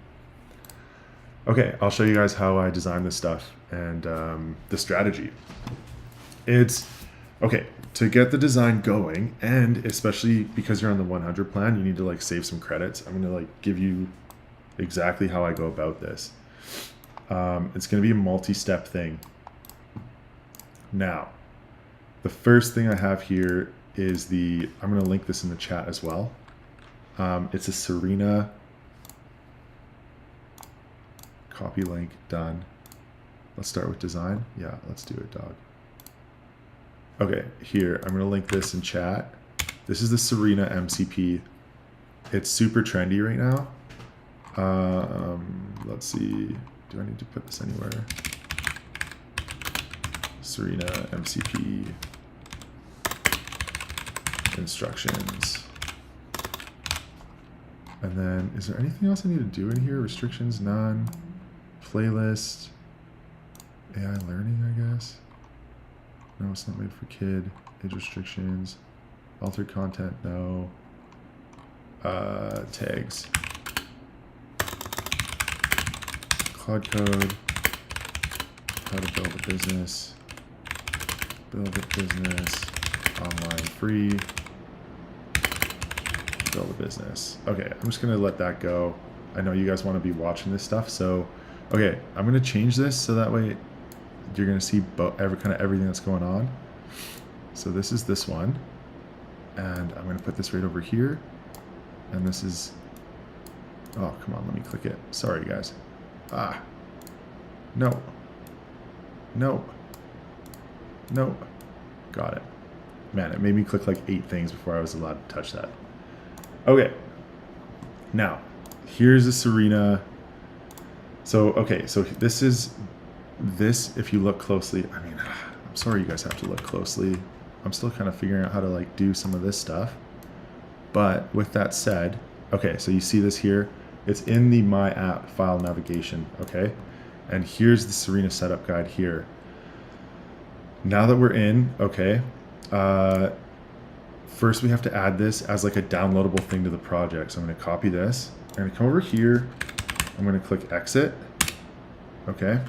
A: Okay, I'll show you guys how I design this stuff and the strategy. It's okay to get the design going, and especially because you're on the 100 plan, you need to like save some credits. I'm gonna like give you exactly how I go about this. It's gonna be a multi-step thing. Now, the first thing I have here is the, I'm going to link this in the chat as well. It's a Serena copy link done. Let's start with design. Yeah, let's do it, dog. Okay, here, I'm going to link this in chat. This is the Serena MCP. It's super trendy right now. Let's see. Do I need to put this anywhere? Serena MCP instructions. And then, is there anything else I need to do in here? Restrictions, none. Playlist. AI learning, I guess. No, it's not made for kid. Age restrictions. Altered content, no. Tags. Claude code. How to build a business. Build a business. Online free. Build a business. Okay, I'm just gonna let that go. I know you guys want to be watching this stuff, so okay, I'm gonna change this so that way you're gonna see kind of everything that's going on. So this is this one. And I'm going to put this right over here. And this is, oh, come on, let me click it. Sorry, guys. Ah, no, no, no, got it. Man, it made me click like 8 things before I was allowed to touch that. Okay, now, here's a Serena. So, okay, so this is, if you look closely, I mean, I'm sorry you guys have to look closely. I'm still kind of figuring out how to like do some of this stuff. But with that said, okay, so you see this here. It's in the My App file navigation, okay? And here's the Serena setup guide here. Now that we're in, okay, first we have to add this as like a downloadable thing to the project. So I'm gonna copy this. I'm gonna come over here. I'm gonna click exit, okay?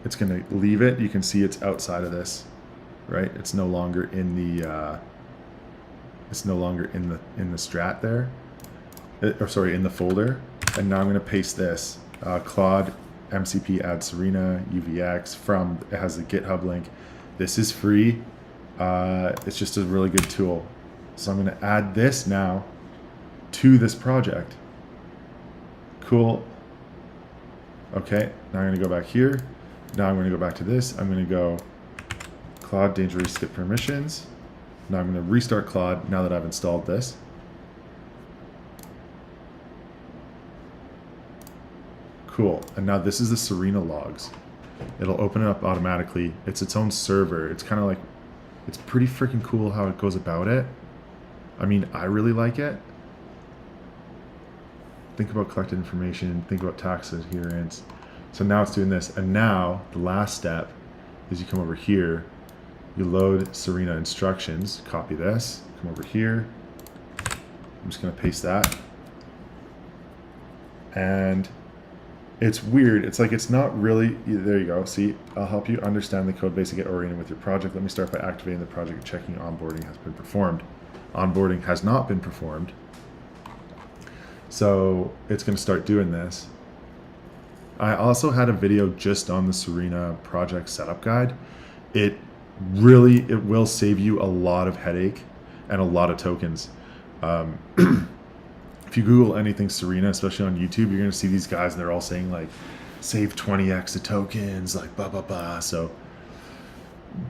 A: It's gonna leave it. You can see it's outside of this, right? It's no longer in the, in the strat there. Or sorry, in the folder. And now I'm going to paste this. Claude MCP add Serena UVX from, it has a GitHub link. This is free. It's just a really good tool. So I'm going to add this now to this project. Cool. Okay, now I'm going to go back here. Now I'm going to go back to this. I'm going to go Claude dangerous skip permissions. Now I'm going to restart Claude now that I've installed this. Cool. And now this is the Serena logs. It'll open it up automatically. It's its own server. It's kind of like, it's pretty freaking cool how it goes about it. I mean, I really like it. Think about collected information. Think about tax adherence. So now it's doing this. And now the last step is you come over here. You load Serena instructions. Copy this. Come over here. I'm just going to paste that. And it's weird. It's like it's not really, there you go. See, I'll help you understand the code base and get oriented with your project. Let me start by activating the project and checking onboarding has been performed. Onboarding has not been performed. So it's going to start doing this. I also had a video just on the Serena project setup guide. It will save you a lot of headache and a lot of tokens. If you Google anything Serena, especially on YouTube, you're going to see these guys and they're all saying like, save 20x of tokens, like blah, blah, blah. So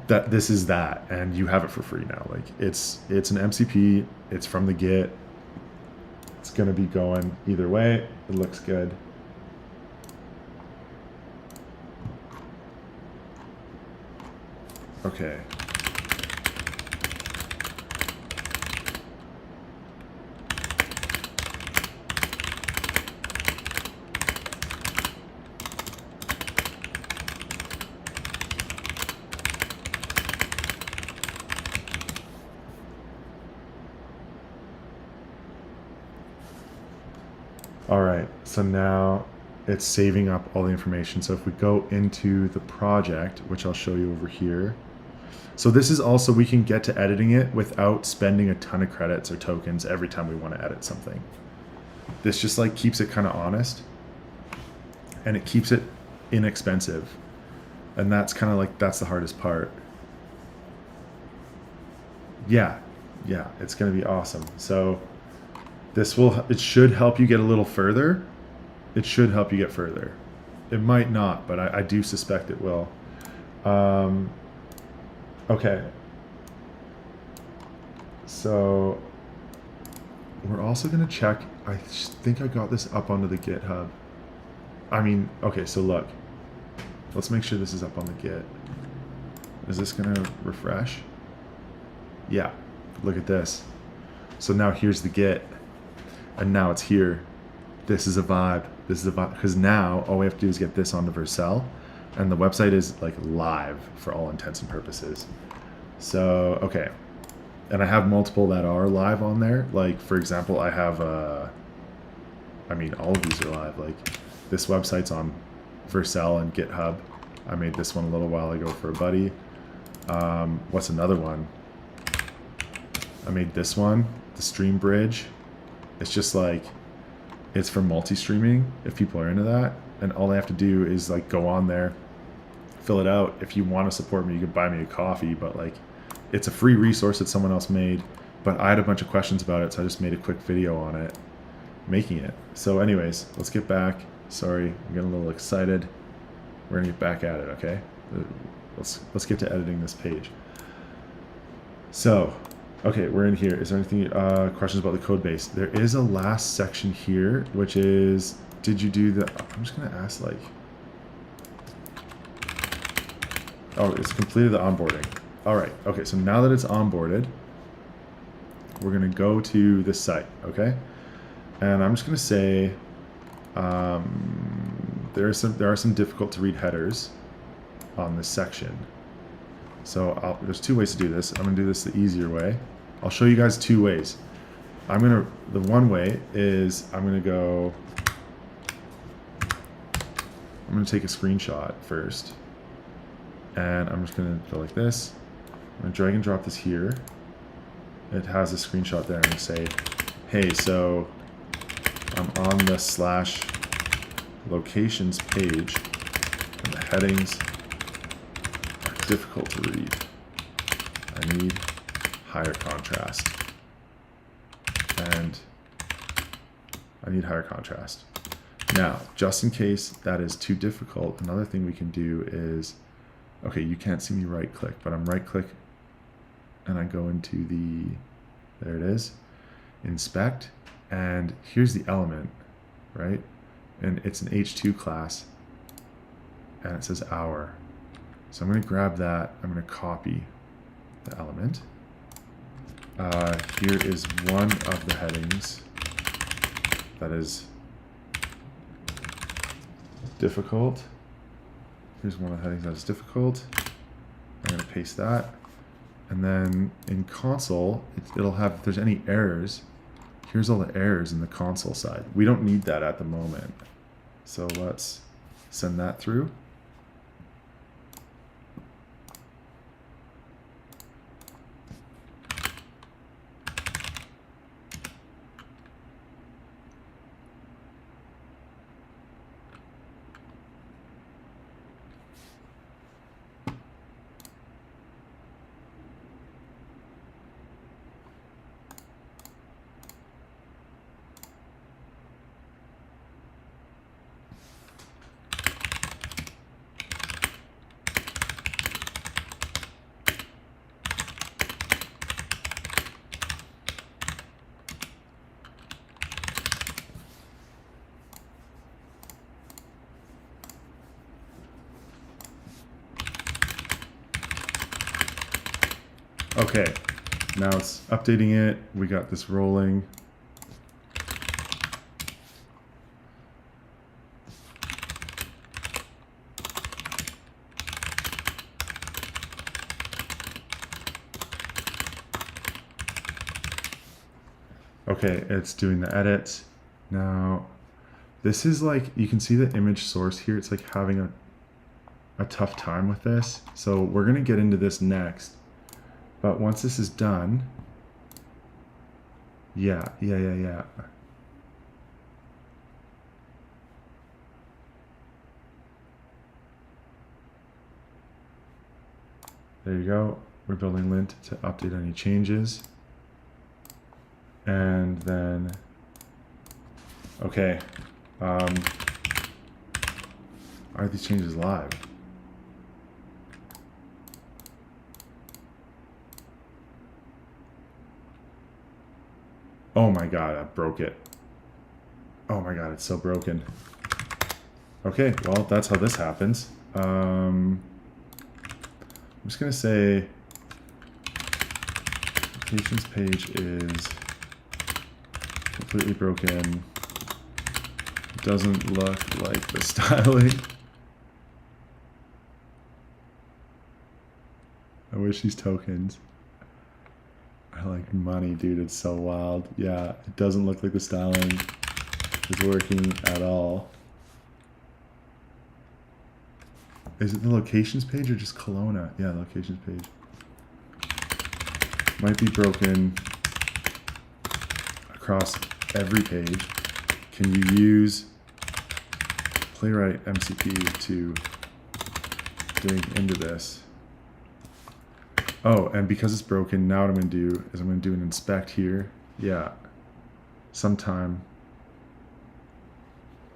A: this is that, and you have it for free now. Like it's an MCP, it's from the Git. It's going to be going either way. It looks good. Okay. All right, so now it's saving up all the information. So if we go into the project, which I'll show you over here. So this is also, we can get to editing it without spending a ton of credits or tokens every time we want to edit something. This just like keeps it kind of honest and it keeps it inexpensive. And that's kind of like, that's the hardest part. Yeah, it's going to be awesome. So it should help you get a little further. It should help you get further. It might not, but I do suspect it will. Okay. So we're also going to check. I think I got this up onto the GitHub. I mean, okay, so look. Let's make sure this is up on the Git. Is this going to refresh? Yeah. Look at this. So now here's the Git. And now it's here. This is a vibe. This is a vibe. Because now all we have to do is get this onto Vercel. And the website is like live for all intents and purposes. So, okay. And I have multiple that are live on there. Like, for example, I have, I mean, all of these are live. Like, this website's on Vercel and GitHub. I made this one a little while ago for a buddy. What's another one? I made this one, the Stream Bridge. It's just like, it's for multi-streaming if people are into that. And all they have to do is like go on there, fill it out. If you want to support me, you can buy me a coffee, but like, it's a free resource that someone else made, but I had a bunch of questions about it, so I just made a quick video on it, making it. So anyways, let's get back. Sorry, I'm getting a little excited. We're gonna get back at it, okay? Let's get to editing this page. So, okay, we're in here. Is there anything, questions about the code base? There is a last section here, which is, did you do the, I'm just gonna ask like, oh, it's completed the onboarding. All right, okay, so now that it's onboarded, we're gonna go to this site, okay? And I'm just gonna say, there are some difficult to read headers on this section. So there's two ways to do this. I'm gonna do this the easier way. I'll show you guys two ways. The one way is I'm gonna take a screenshot first, and I'm just gonna go like this. I'm gonna drag and drop this here. It has a screenshot there. I'm gonna say, hey, so I'm on the /locations page, and the headings are difficult to read. I need higher contrast. And I need higher contrast. Now, just in case that is too difficult, another thing we can do is, okay, you can't see me right click, but I'm right click and I go into there it is, inspect, and here's the element, right? And it's an H2 class, and it says hour. So I'm going to grab that, I'm going to copy the element. Here is one of the headings that is difficult. Here's one of the headings that is difficult. I'm going to paste that. And then in console, it'll have, if there's any errors, here's all the errors in the console side. We don't need that at the moment. So let's send that through. Okay, now it's updating it. We got this rolling. Okay, it's doing the edits. Now, this is like, you can see the image source here. It's like having a tough time with this. So we're gonna get into this next. But once this is done, yeah. There you go. We're building lint to update any changes. And then, okay. Are these changes live? Oh my god, I broke it. Oh my god, it's so broken. Okay, well, that's how this happens. I'm just gonna say applications page is completely broken. Doesn't look like the styling. I wish these tokens. I like money, dude. It's so wild. Yeah, it doesn't look like the styling is working at all. Is it the locations page or just Kelowna? Yeah, the locations page. Might be broken across every page. Can you use Playwright MCP to dig into this. Oh, and because it's broken, now what I'm going to do is I'm going to do an inspect here. Yeah, sometime.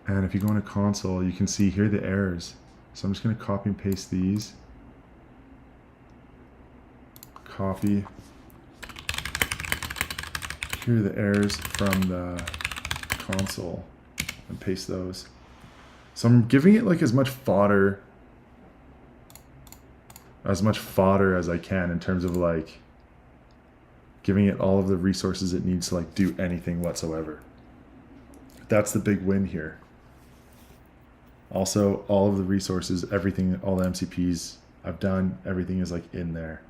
A: And if you go into console, you can see here the errors. So I'm just going to copy and paste these. Copy. Here are the errors from the console and paste those. So I'm giving it like as much fodder as I can in terms of like giving it all of the resources it needs to like do anything whatsoever. That's the big win here. Also, all of the resources, everything, all the MCPs I've done, everything is like in there.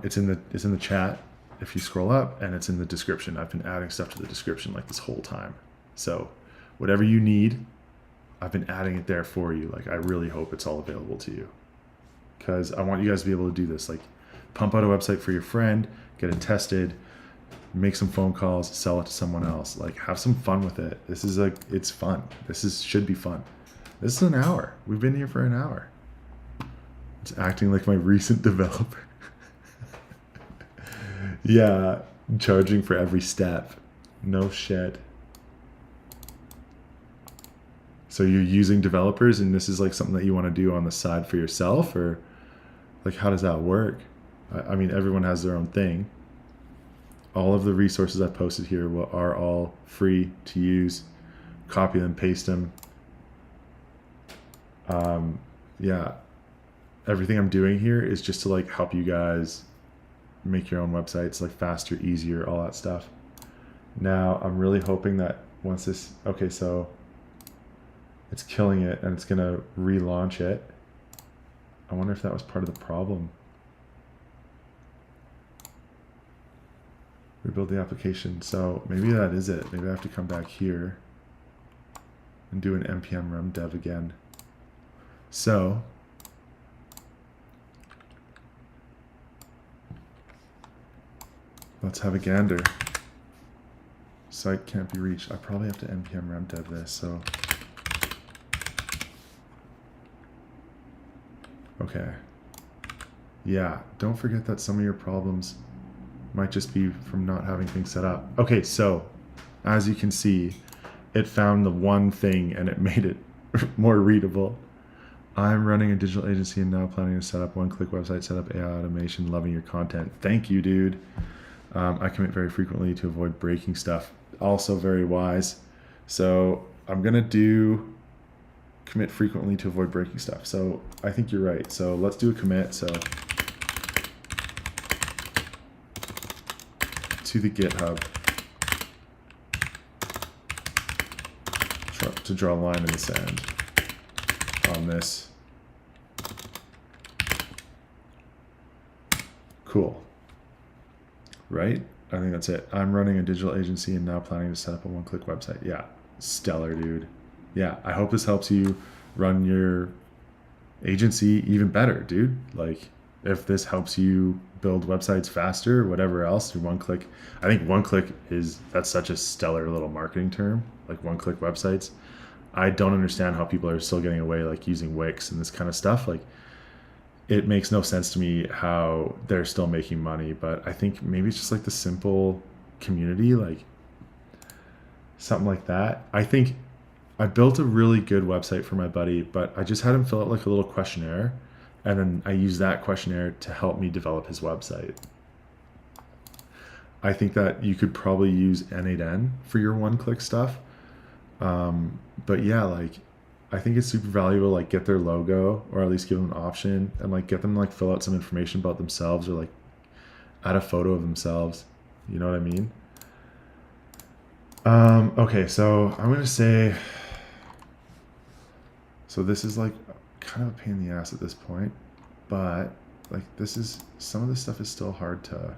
A: It's in the chat if you scroll up, and it's in the description. I've been adding stuff to the description like this whole time. So whatever you need, I've been adding it there for you. Like I really hope it's all available to you, because I want you guys to be able to do this. Like pump out a website for your friend, get it tested, make some phone calls, sell it to someone else. Like have some fun with it. This is like, it's fun. Should be fun. This is an hour. We've been here for an hour. It's acting like my recent developer. Yeah, charging for every step. No shit. So you're using developers and this is like something that you want to do on the side for yourself, or like how does that work? I mean, everyone has their own thing. All of the resources I posted here are all free to use. Copy them, paste them. Yeah, everything I'm doing here is just to like help you guys make your own websites like faster, easier, all that stuff. Now I'm really hoping that once this, okay, so it's killing it and it's gonna relaunch it. I wonder if that was part of the problem. Rebuild the application. So maybe that is it. Maybe I have to come back here and do an npm run dev again. So let's have a gander. Site can't be reached. I probably have to npm run dev this, so. Okay. Yeah, don't forget that some of your problems might just be from not having things set up. Okay, so as you can see, it found the one thing and it made it more readable. I'm running a digital agency and now planning to set up one-click website, set up AI automation, loving your content. Thank you, dude. I commit very frequently to avoid breaking stuff. Also very wise. So I'm gonna do commit frequently to avoid breaking stuff. So I think you're right. So let's do a commit. So to the GitHub to draw a line in the sand on this. Cool. Right? I think that's it. I'm running a digital agency and now planning to set up a one-click website. Yeah, stellar, dude. Yeah, I hope this helps you run your agency even better, dude. Like, if this helps you build websites faster, whatever else, your one-click. I think one-click that's such a stellar little marketing term, like one-click websites. I don't understand how people are still getting away like using Wix and this kind of stuff. Like, it makes no sense to me how they're still making money, but I think maybe it's just like the simple community, like something like that. I think I built a really good website for my buddy, but I just had him fill out like a little questionnaire, and then I used that questionnaire to help me develop his website. I think that you could probably use N8N for your one-click stuff. But yeah, like, I think it's super valuable, like get their logo, or at least give them an option, and like get them like fill out some information about themselves, or like add a photo of themselves. You know what I mean? Okay, so I'm gonna say, so this is like kind of a pain in the ass at this point, but like some of this stuff is still hard to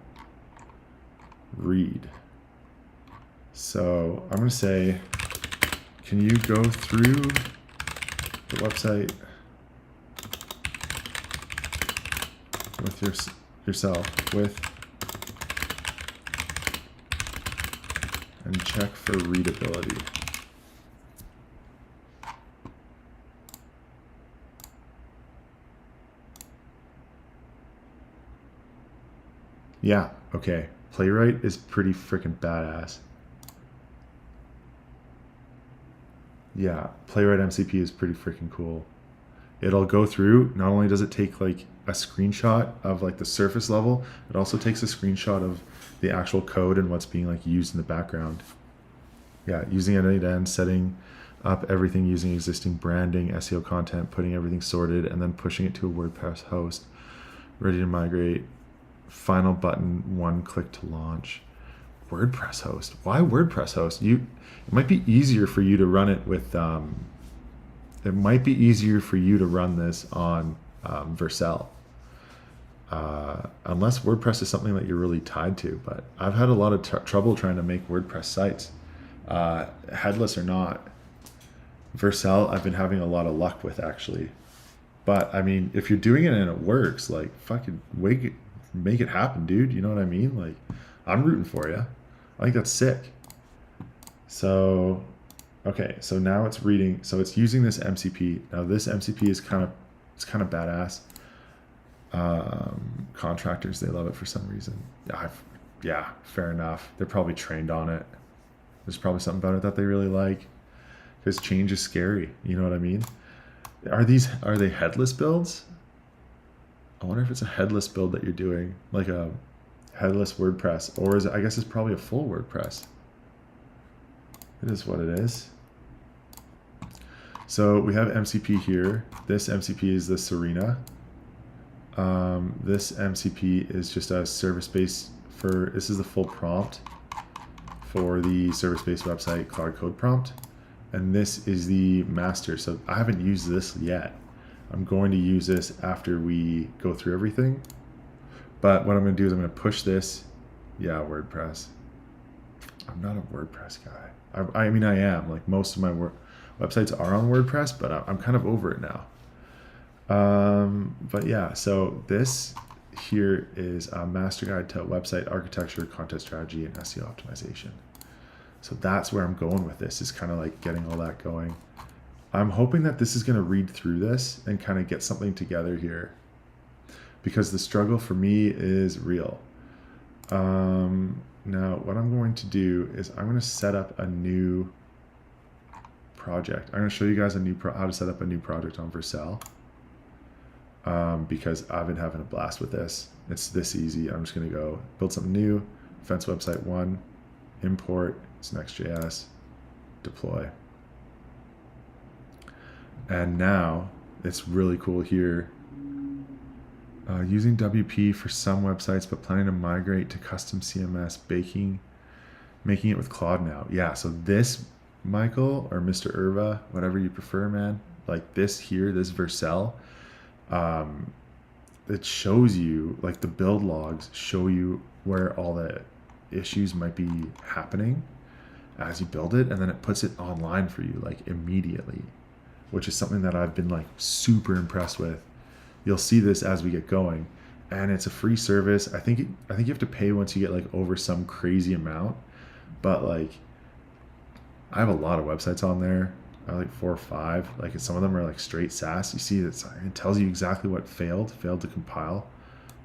A: read. So I'm gonna say, can you go through the website with yourself and check for readability. Yeah, okay. Playwright is pretty freaking badass. Yeah, Playwright MCP is pretty freaking cool. It'll go through, not only does it take like a screenshot of like the surface level, it also takes a screenshot of the actual code and what's being like used in the background. Yeah, using it end-to-end, setting up everything using existing branding, SEO content, putting everything sorted, and then pushing it to a WordPress host, ready to migrate, final button, one click to launch. WordPress host. Why WordPress host? It might be easier for you to run it with it might be easier for you to run this on Vercel. Unless WordPress is something that you're really tied to, but I've had a lot of trouble trying to make WordPress sites, headless or not. Vercel, I've been having a lot of luck with actually. But I mean, if you're doing it and it works, like fucking make it happen, dude. You know what I mean? Like, I'm rooting for you. I think that's sick. So, okay, so now it's reading. So it's using this MCP. Now this MCP is kind of badass. Contractors, they love it for some reason. Yeah, fair enough. They're probably trained on it. There's probably something about it that they really like. Because change is scary. You know what I mean? Are they headless builds? I wonder if it's a headless build that you're doing, like a headless WordPress, or is it, I guess it's probably a full WordPress. It is what it is. So we have MCP here. This MCP is the Serena. This MCP is just a service-based this is the full prompt for the service-based website Claude code prompt. And this is the master. So I haven't used this yet. I'm going to use this after we go through everything. But what I'm going to do is I'm going to push this. Yeah, WordPress. I'm not a WordPress guy. I mean, I am. Like most of my websites are on WordPress, but I'm kind of over it now. But yeah, so this here is a master guide to website architecture, content strategy, and SEO optimization. So that's where I'm going with this, is kind of like getting all that going. I'm hoping that this is going to read through this and kind of get something together here, because the struggle for me is real. Now what I'm going to do is I'm going to set up a new project. I'm going to show you guys how to set up a new project on Vercel, because I've been having a blast with this. It's this easy. I'm just going to go build something new, fence website 1, import, it's Next.js, deploy. And now it's really cool here. Using WP for some websites, but planning to migrate to custom CMS, making it with Claude now. Yeah, so this, Michael or Mr. Irva, whatever you prefer, man, like this here, this Vercel, it shows you, like the build logs show you where all the issues might be happening as you build it, and then it puts it online for you like immediately, which is something that I've been like super impressed with. You'll see this as we get going, and it's a free service. I think you have to pay once you get like over some crazy amount, but like I have a lot of websites on there. I have like 4 or 5. Like some of them are like straight SaaS. You see it tells you exactly what failed to compile.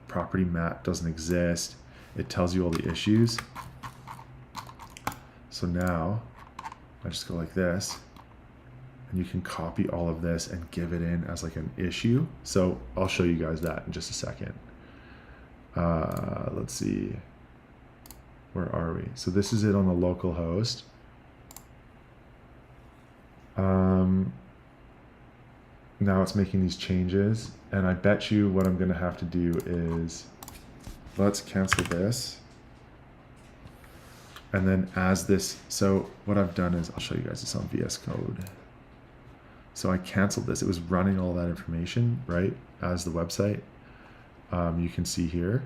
A: Property map doesn't exist. It tells you all the issues. So now I just go like this, and you can copy all of this and give it in as like an issue. So I'll show you guys that in just a second. Let's see, where are we? So this is it on the local host. Now it's making these changes, and I bet you what I'm gonna have to do is, let's cancel this. And then as this, so what I've done is, I'll show you guys this on VS Code. So I canceled this. It was running all that information, right, as the website. You can see here.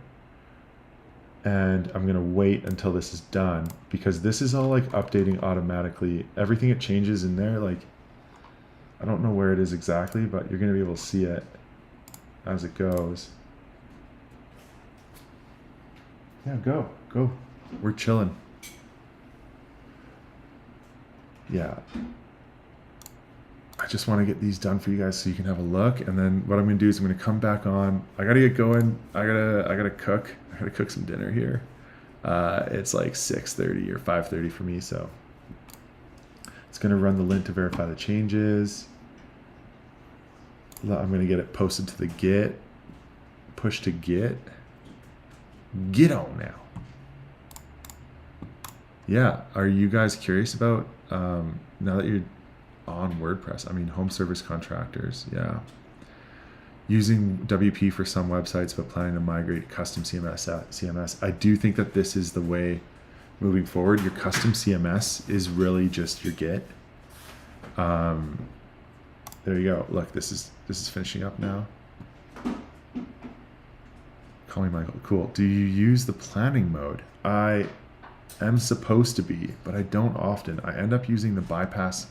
A: And I'm gonna wait until this is done, because this is all like updating automatically. Everything it changes in there, like, I don't know where it is exactly, but you're gonna be able to see it as it goes. Yeah, go. We're chilling. Yeah. I just want to get these done for you guys so you can have a look. And then what I'm going to do is I'm going to come back on. I got to get going. I gotta cook. I gotta cook some dinner here. It's like 6:30 or 5:30 for me, so it's going to run the lint to verify the changes. I'm going to get it posted to the Git. Push to Git. Get on now. Yeah, are you guys curious about, now that you're on WordPress, I mean, home service contractors, yeah. Using WP for some websites, but planning to migrate custom CMS. I do think that this is the way moving forward. Your custom CMS is really just your Git. There you go. Look, this is finishing up now. Call me Michael. Cool. Do you use the planning mode? I am supposed to be, but I don't often. I end up using the bypass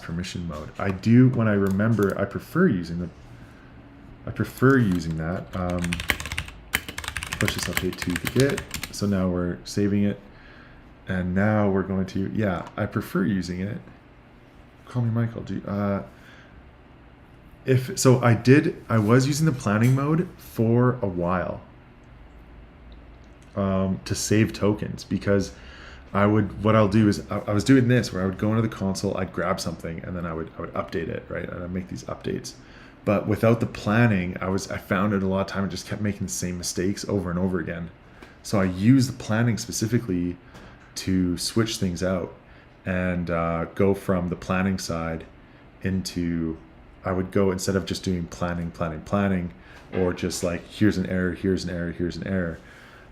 A: permission mode. I do when I remember. I prefer using that. Push this update to the Git. So now we're saving it, and now we're going to. Yeah, I prefer using it. Call me Michael. I was using the planning mode for a while to save tokens, because what I'll do is I was doing this where I would go into the console, I'd grab something, and then I would update it, right? And I'd make these updates. But without the planning, I found it a lot of time I just kept making the same mistakes over and over again. So I use the planning specifically to switch things out and go from the planning side into, I would go, instead of just doing planning, or just like, here's an error,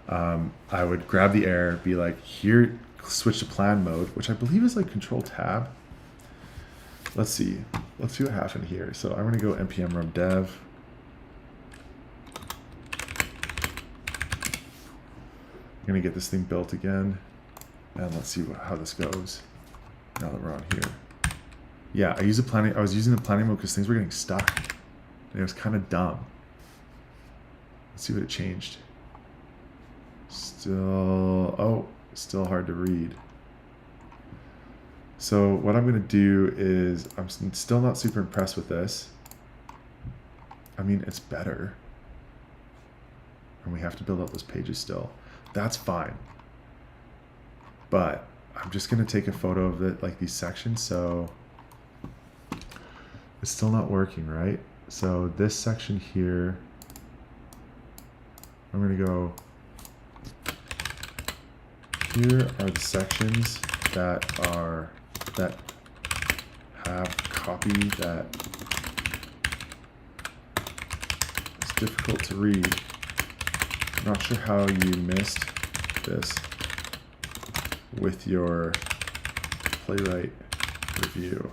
A: I would grab the error, be like, here, switch to plan mode, which I believe is like Control Tab. Let's see what happened here. So I'm going to go npm run dev. I'm going to get this thing built again, and let's see how this goes now that we're on here. Yeah, I was using the planning mode because things were getting stuck, and it was kind of dumb. Let's see what it changed. Still hard to read. So what I'm going to do is, I'm still not super impressed with this. I mean, it's better. And we have to build out those pages still. That's fine. But I'm just going to take a photo of it, like these sections. So it's still not working, right? So this section here, I'm going to go, here are the sections that have copy that is difficult to read. I'm not sure how you missed this with your Playwright review.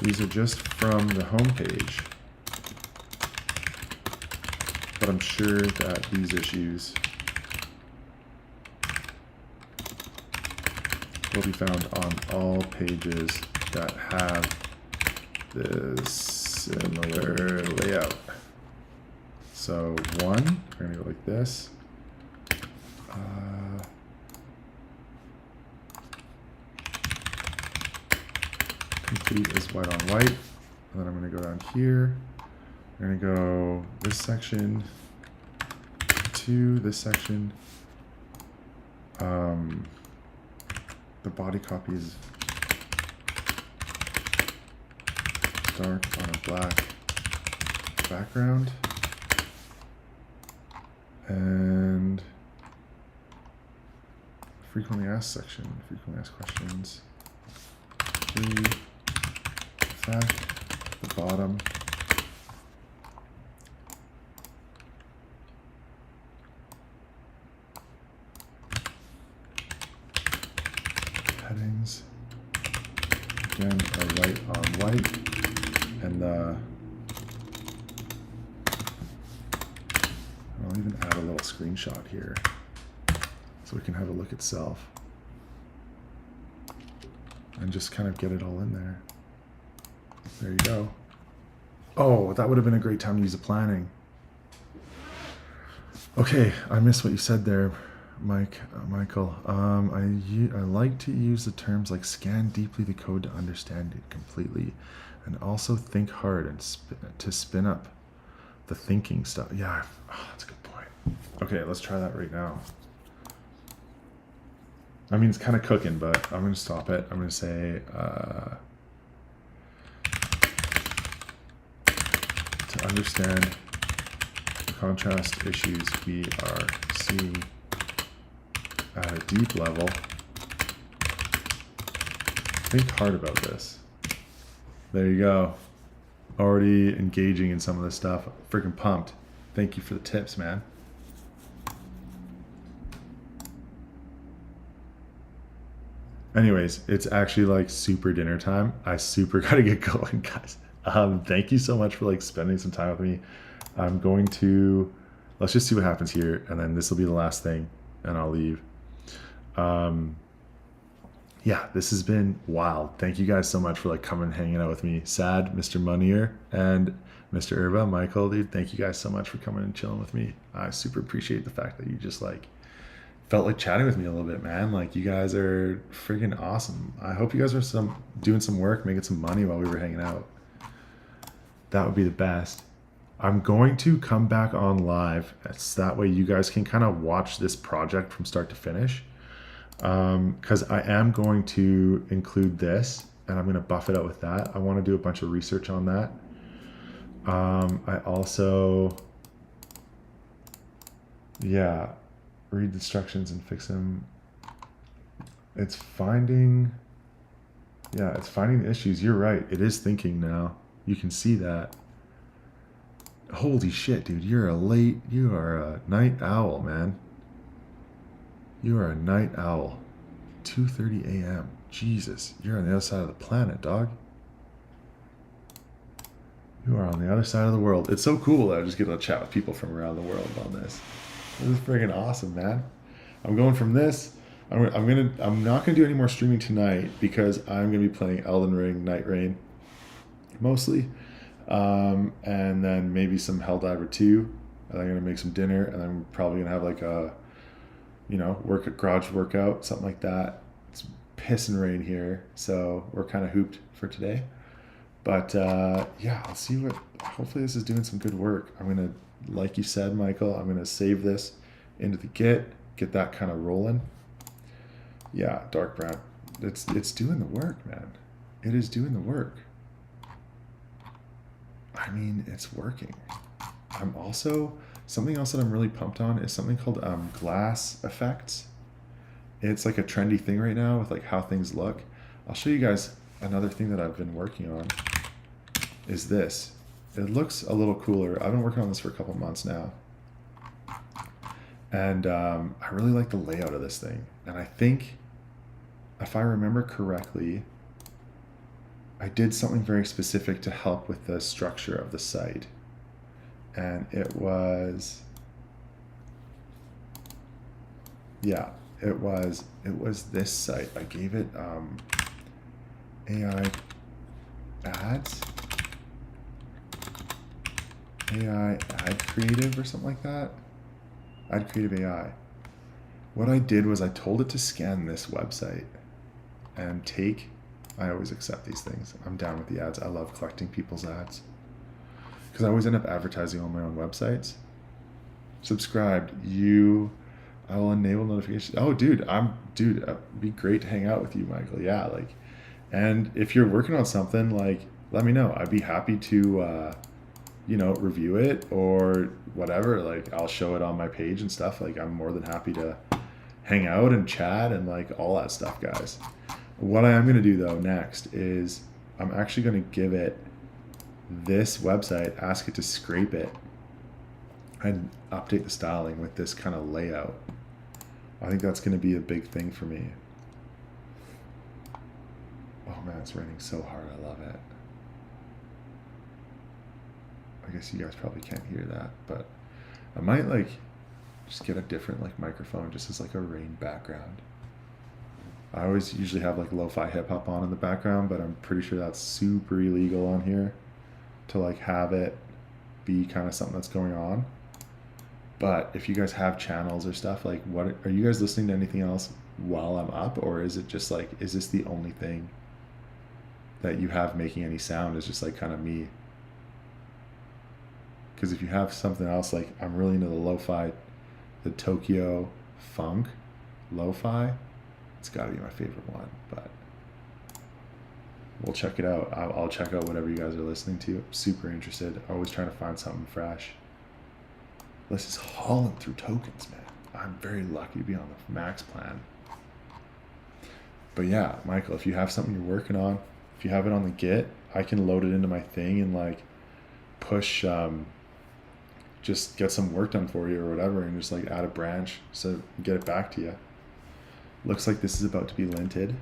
A: These are just from the home page, but I'm sure that these issues will be found on all pages that have this similar layout. So one, we're going to go like this. Complete is white on white. And then I'm going to go down here. I'm going to go this section to this section. The body copy is dark on a black background. And frequently asked section, frequently asked questions. 3, fact, the bottom. Headings, again, are white on white, and I'll even add a little screenshot here so we can have a look itself and just kind of get it all in there. There you go. Oh, that would have been a great time to use the planning. Okay, I missed what you said there. Michael, I like to use the terms like scan deeply the code to understand it completely, and also think hard and to spin up the thinking stuff. Yeah, that's a good point. Okay, let's try that right now. I mean, it's kind of cooking, but I'm going to stop it. I'm going to say, to understand the contrast issues we are seeing at a deep level, think hard about this. There you go. Already engaging in some of this stuff. Freaking pumped. Thank you for the tips, man. Anyways, it's actually like super dinner time. I super gotta get going, guys. Thank you so much for like spending some time with me. I'm going to, let's just see what happens here, and then this will be the last thing, and I'll leave. Yeah, this has been wild. Thank you guys so much for like coming and hanging out with me. Sad, Mr. Munier, and Mr. Irva, Michael, dude, thank you guys so much for coming and chilling with me. I super appreciate the fact that you just like felt like chatting with me a little bit, man. Like, you guys are freaking awesome. I hope you guys are doing some work, making some money while we were hanging out. That would be the best. I'm going to come back on live. That way you guys can kind of watch this project from start to finish. Because I am going to include this, and I'm going to buff it out with that. I want to do a bunch of research on that. I also, yeah, read the instructions and fix them. It's finding, yeah, it's finding the issues. You're right. It is thinking now. You can see that. Holy shit, dude. You are a night owl, man. You are a night owl. 2:30 a.m. Jesus, you're on the other side of the planet, dog. You are on the other side of the world. It's so cool that I just get to chat with people from around the world on this. This is friggin' awesome, man. I'm going from this. I'm not gonna do any more streaming tonight because I'm gonna be playing Elden Ring, Night Rain, mostly, and then maybe some Helldiver 2. And I'm gonna make some dinner, and I'm probably gonna have like a, garage workout, something like that. It's pissing rain here, so we're kind of hooped for today. But yeah, I'll see hopefully this is doing some good work. I'm gonna, like you said, Michael, I'm gonna save this into the get that kind of rolling. Yeah, dark brown. It's doing the work, man. It is doing the work. I mean, it's working. I'm also, something else that I'm really pumped on is something called glass effects. It's like a trendy thing right now with like how things look. I'll show you guys another thing that I've been working on is this. It looks a little cooler. I've been working on this for a couple months now. And I really like the layout of this thing. And I think, if I remember correctly, I did something very specific to help with the structure of the site. And it was, yeah, it was this site. I gave it AI ads, AI ad creative or something like that. Ad creative AI. What I did was I told it to scan this website and I always accept these things. I'm down with the ads. I love collecting people's ads because I always end up advertising on my own websites. Subscribed. I will enable notifications. Oh, dude, it'd be great to hang out with you, Michael. Yeah, like, and if you're working on something, like, let me know. I'd be happy to, review it or whatever. Like, I'll show it on my page and stuff. Like, I'm more than happy to hang out and chat and like all that stuff, guys. What I am going to do though next is I'm actually going to give it this website, ask it to scrape it and update the styling with this kind of layout. I think that's going to be a big thing for me. Oh man, it's raining so hard. I love it. I guess you guys probably can't hear that, but I might like just get a different like microphone just as like a rain background. I always usually have like lo-fi hip hop on in the background, but I'm pretty sure that's super illegal on here to like have it be kind of something that's going on. But if you guys have channels or stuff, like, what are you guys listening to anything else while I'm up, or is it just like, is this the only thing that you have making any sound? Is just like kind of me? Because if you have something else, like, I'm really into the lo-fi, the Tokyo funk lo-fi, it's got to be my favorite one, but we'll check it out. I'll check out whatever you guys are listening to. I'm super interested. Always trying to find something fresh. This is hauling through tokens, man. I'm very lucky to be on the max plan. But yeah, Michael, if you have something you're working on, if you have it on the Git, I can load it into my thing and like push, just get some work done for you or whatever, and just like add a branch so get it back to you. Looks like this is about to be linted.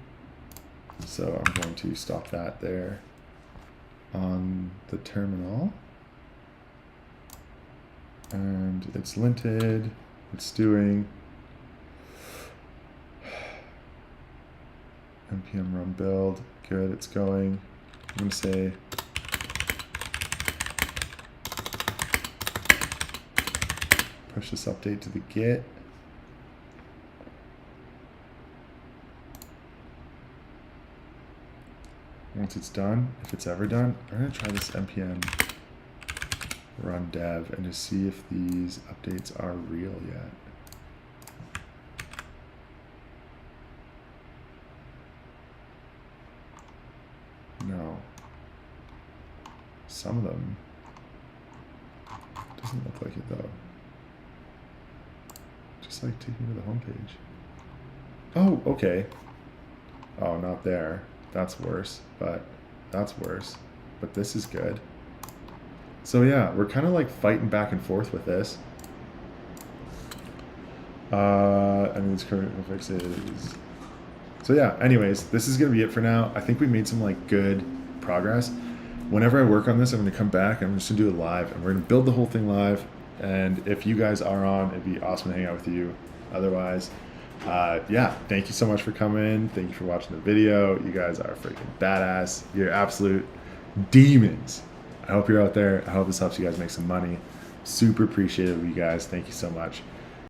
A: So I'm going to stop that there on the terminal. And it's linted, it's doing npm run build, good, it's going. I'm gonna say push this update to the Git. Once it's done, if it's ever done, I'm gonna try this npm run dev and just see if these updates are real yet. No. Some of them. Doesn't look like it though. Just like take me to the homepage. Oh, okay. Oh, not there. That's worse, but that's worse. But this is good. So yeah, we're kind of like fighting back and forth with this. I mean, it's current fixes. So yeah, anyways, this is gonna be it for now. I think we made some like good progress. Whenever I work on this, I'm gonna come back and I'm just gonna do it live, and we're gonna build the whole thing live. And if you guys are on, it'd be awesome to hang out with you. Otherwise, yeah, thank you so much for coming. Thank you for watching the video. You guys are freaking badass. You're absolute demons. I hope you're out there. I hope this helps you guys make some money. Super appreciative of you guys. Thank you so much.